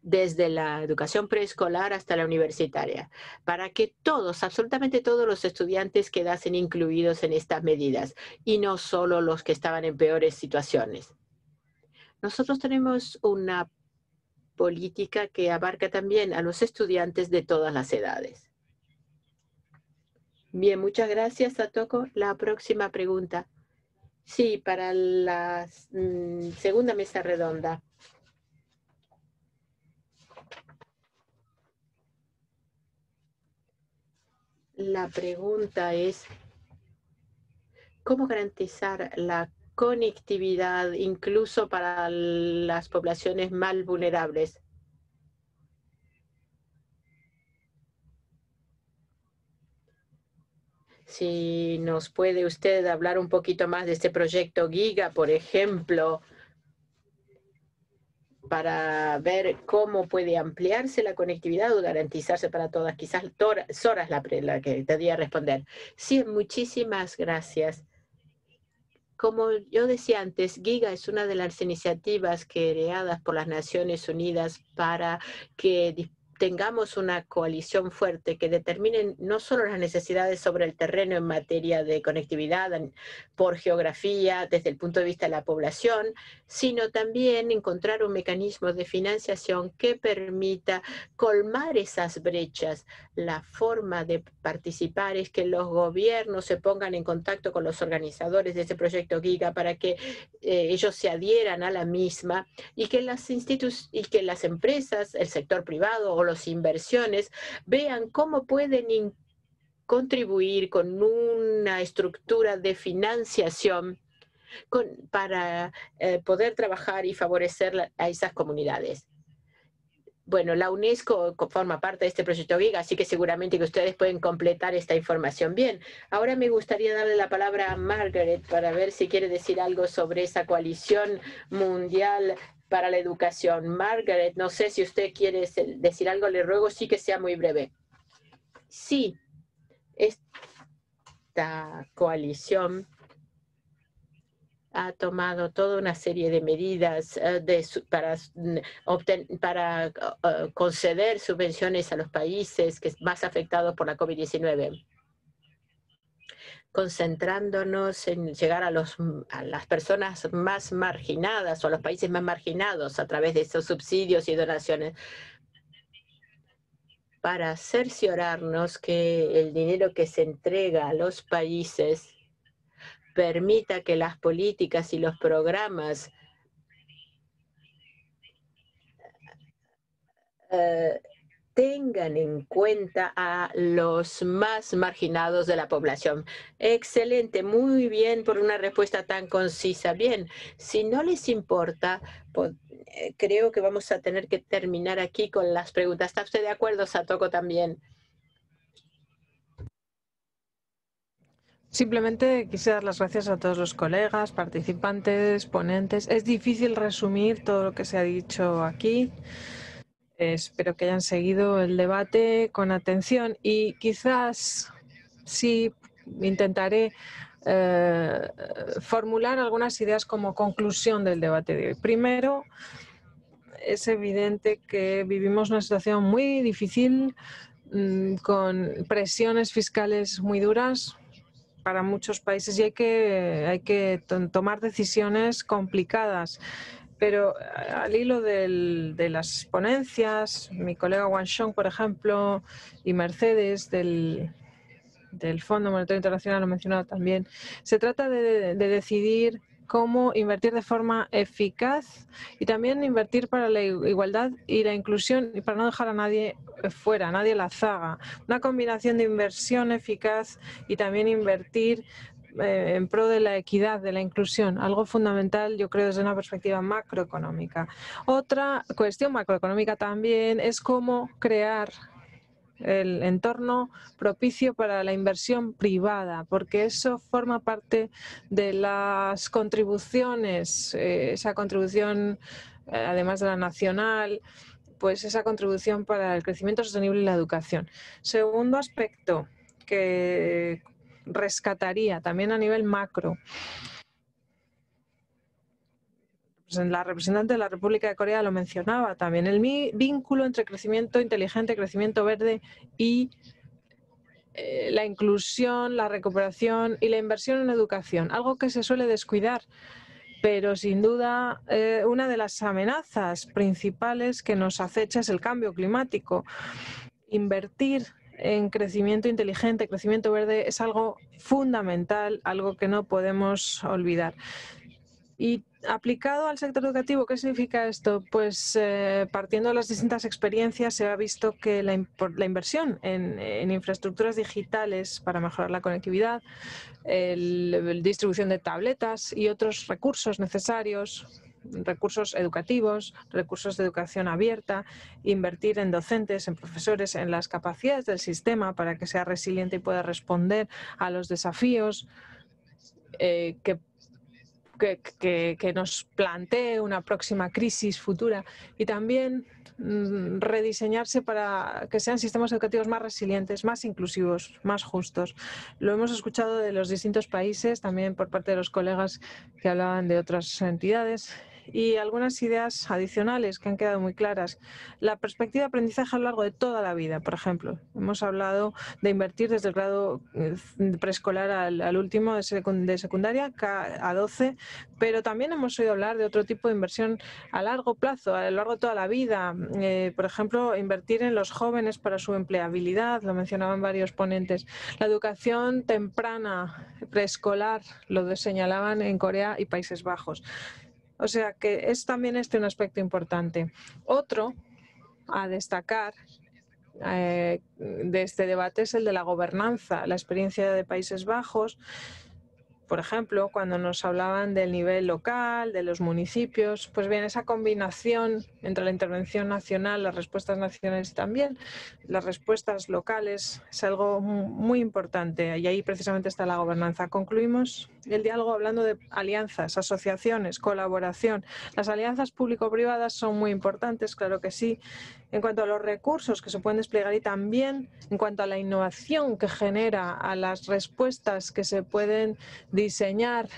desde la educación preescolar hasta la universitaria, para que todos, absolutamente todos los estudiantes quedasen incluidos en estas medidas y no solo los que estaban en peores situaciones. Nosotros tenemos una política que abarca también a los estudiantes de todas las edades. Bien, muchas gracias, Satoko. La próxima pregunta. Sí, para la segunda mesa redonda. La pregunta es, ¿cómo garantizar la conectividad incluso para las poblaciones más vulnerables? Si nos puede usted hablar un poquito más de este proyecto Giga, por ejemplo, para ver cómo puede ampliarse la conectividad o garantizarse para todas. Quizás Sora es la que debería responder. Sí, muchísimas gracias. Como yo decía antes, Giga es una de las iniciativas creadas por las Naciones Unidas para que tengamos una coalición fuerte que determine no solo las necesidades sobre el terreno en materia de conectividad por geografía, desde el punto de vista de la población, sino también encontrar un mecanismo de financiación que permita colmar esas brechas. La forma de participar es que los gobiernos se pongan en contacto con los organizadores de ese proyecto Giga para que ellos se adhieran a la misma y que las empresas, el sector privado o las inversiones vean cómo pueden contribuir con una estructura de financiación para poder trabajar y favorecer a esas comunidades. Bueno, la UNESCO forma parte de este proyecto Giga, así que seguramente que ustedes pueden completar esta información. Bien, ahora me gustaría darle la palabra a Margaret para ver si quiere decir algo sobre esa coalición mundial para la educación. Margaret, no sé si usted quiere decir algo, le ruego sí que sea muy breve. Sí, esta coalición ha tomado toda una serie de medidas para conceder subvenciones a los países más afectados por la COVID-19. concentrándonos en llegar a las personas más marginadas o a los países más marginados a través de estos subsidios y donaciones para cerciorarnos que el dinero que se entrega a los países permita que las políticas y los programas eh, tengan en cuenta a los más marginados de la población. Excelente, muy bien por una respuesta tan concisa. Bien, si no les importa, creo que vamos a tener que terminar aquí con las preguntas. ¿Está usted de acuerdo, Satoko, también? Simplemente quisiera dar las gracias a todos los colegas, participantes, ponentes. Es difícil resumir todo lo que se ha dicho aquí. Espero que hayan seguido el debate con atención y quizás sí intentaré formular algunas ideas como conclusión del debate de hoy. Primero, es evidente que vivimos una situación muy difícil con presiones fiscales muy duras para muchos países y hay que tomar decisiones complicadas. Pero al hilo de las ponencias, mi colega Wang Shong, por ejemplo, y Mercedes del Fondo Monetario Internacional lo ha mencionado también, se trata de decidir cómo invertir de forma eficaz y también invertir para la igualdad y la inclusión y para no dejar a nadie fuera, a nadie a la zaga. Una combinación de inversión eficaz y también invertir en pro de la equidad, de la inclusión, algo fundamental, yo creo, desde una perspectiva macroeconómica. Otra cuestión macroeconómica también es cómo crear el entorno propicio para la inversión privada, porque eso forma parte de las contribuciones, esa contribución, además de la nacional, pues esa contribución para el crecimiento sostenible y la educación. Segundo aspecto que rescataría también a nivel macro. La representante de la República de Corea lo mencionaba también, el vínculo entre crecimiento inteligente, crecimiento verde y la inclusión, la recuperación y la inversión en educación, algo que se suele descuidar, pero sin duda una de las amenazas principales que nos acecha es el cambio climático. Invertir en crecimiento inteligente, crecimiento verde es algo fundamental, algo que no podemos olvidar. Y aplicado al sector educativo, ¿qué significa esto? Pues partiendo de las distintas experiencias se ha visto que la inversión en infraestructuras digitales para mejorar la conectividad, la distribución de tabletas y otros recursos necesarios, recursos educativos, recursos de educación abierta, invertir en docentes, en profesores, en las capacidades del sistema para que sea resiliente y pueda responder a los desafíos que nos plantee una próxima crisis futura y también rediseñarse para que sean sistemas educativos más resilientes, más inclusivos, más justos. Lo hemos escuchado de los distintos países, también por parte de los colegas que hablaban de otras entidades y algunas ideas adicionales que han quedado muy claras. La perspectiva de aprendizaje a lo largo de toda la vida, por ejemplo. Hemos hablado de invertir desde el grado preescolar al último de secundaria, a 12, pero también hemos oído hablar de otro tipo de inversión a largo plazo, a lo largo de toda la vida. Por ejemplo, invertir en los jóvenes para su empleabilidad, lo mencionaban varios ponentes. La educación temprana, preescolar, lo señalaban en Corea y Países Bajos. O sea que es también un aspecto importante. Otro a destacar de este debate es el de la gobernanza, la experiencia de Países Bajos. Por ejemplo, cuando nos hablaban del nivel local, de los municipios, pues bien, esa combinación entre la intervención nacional, las respuestas nacionales y también las respuestas locales es algo muy importante y ahí precisamente está la gobernanza. Concluimos el diálogo hablando de alianzas, asociaciones, colaboración. Las alianzas público-privadas son muy importantes, claro que sí, en cuanto a los recursos que se pueden desplegar y también en cuanto a la innovación que genera, a las respuestas que se pueden diseñar.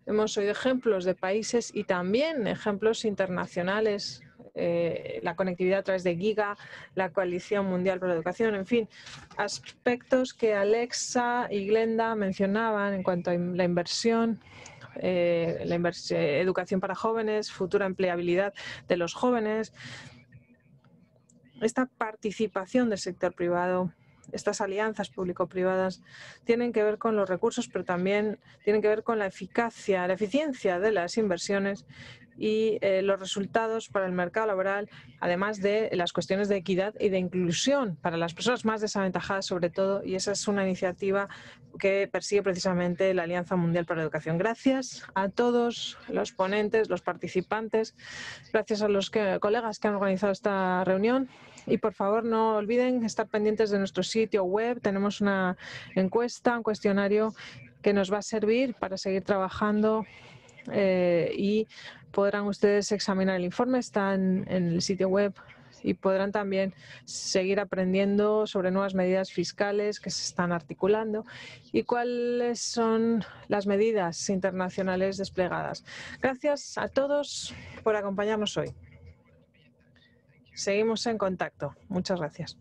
Hemos oído ejemplos de países y también ejemplos internacionales la conectividad a través de Giga, la Coalición Mundial por la Educación, en fin, aspectos que Alexa y Glenda mencionaban en cuanto a la inversión, educación para jóvenes, futura empleabilidad de los jóvenes, esta participación del sector privado. Estas alianzas público-privadas tienen que ver con los recursos, pero también tienen que ver con la eficiencia de las inversiones y los resultados para el mercado laboral, además de las cuestiones de equidad y de inclusión para las personas más desaventajadas sobre todo, y esa es una iniciativa que persigue precisamente la Alianza Mundial para la Educación. Gracias a todos los ponentes, los participantes, gracias a los colegas que han organizado esta reunión. Y por favor no olviden estar pendientes de nuestro sitio web. Tenemos una encuesta, un cuestionario que nos va a servir para seguir trabajando y podrán ustedes examinar el informe. Está en el sitio web y podrán también seguir aprendiendo sobre nuevas medidas fiscales que se están articulando y cuáles son las medidas internacionales desplegadas. Gracias a todos por acompañarnos hoy. Seguimos en contacto. Muchas gracias.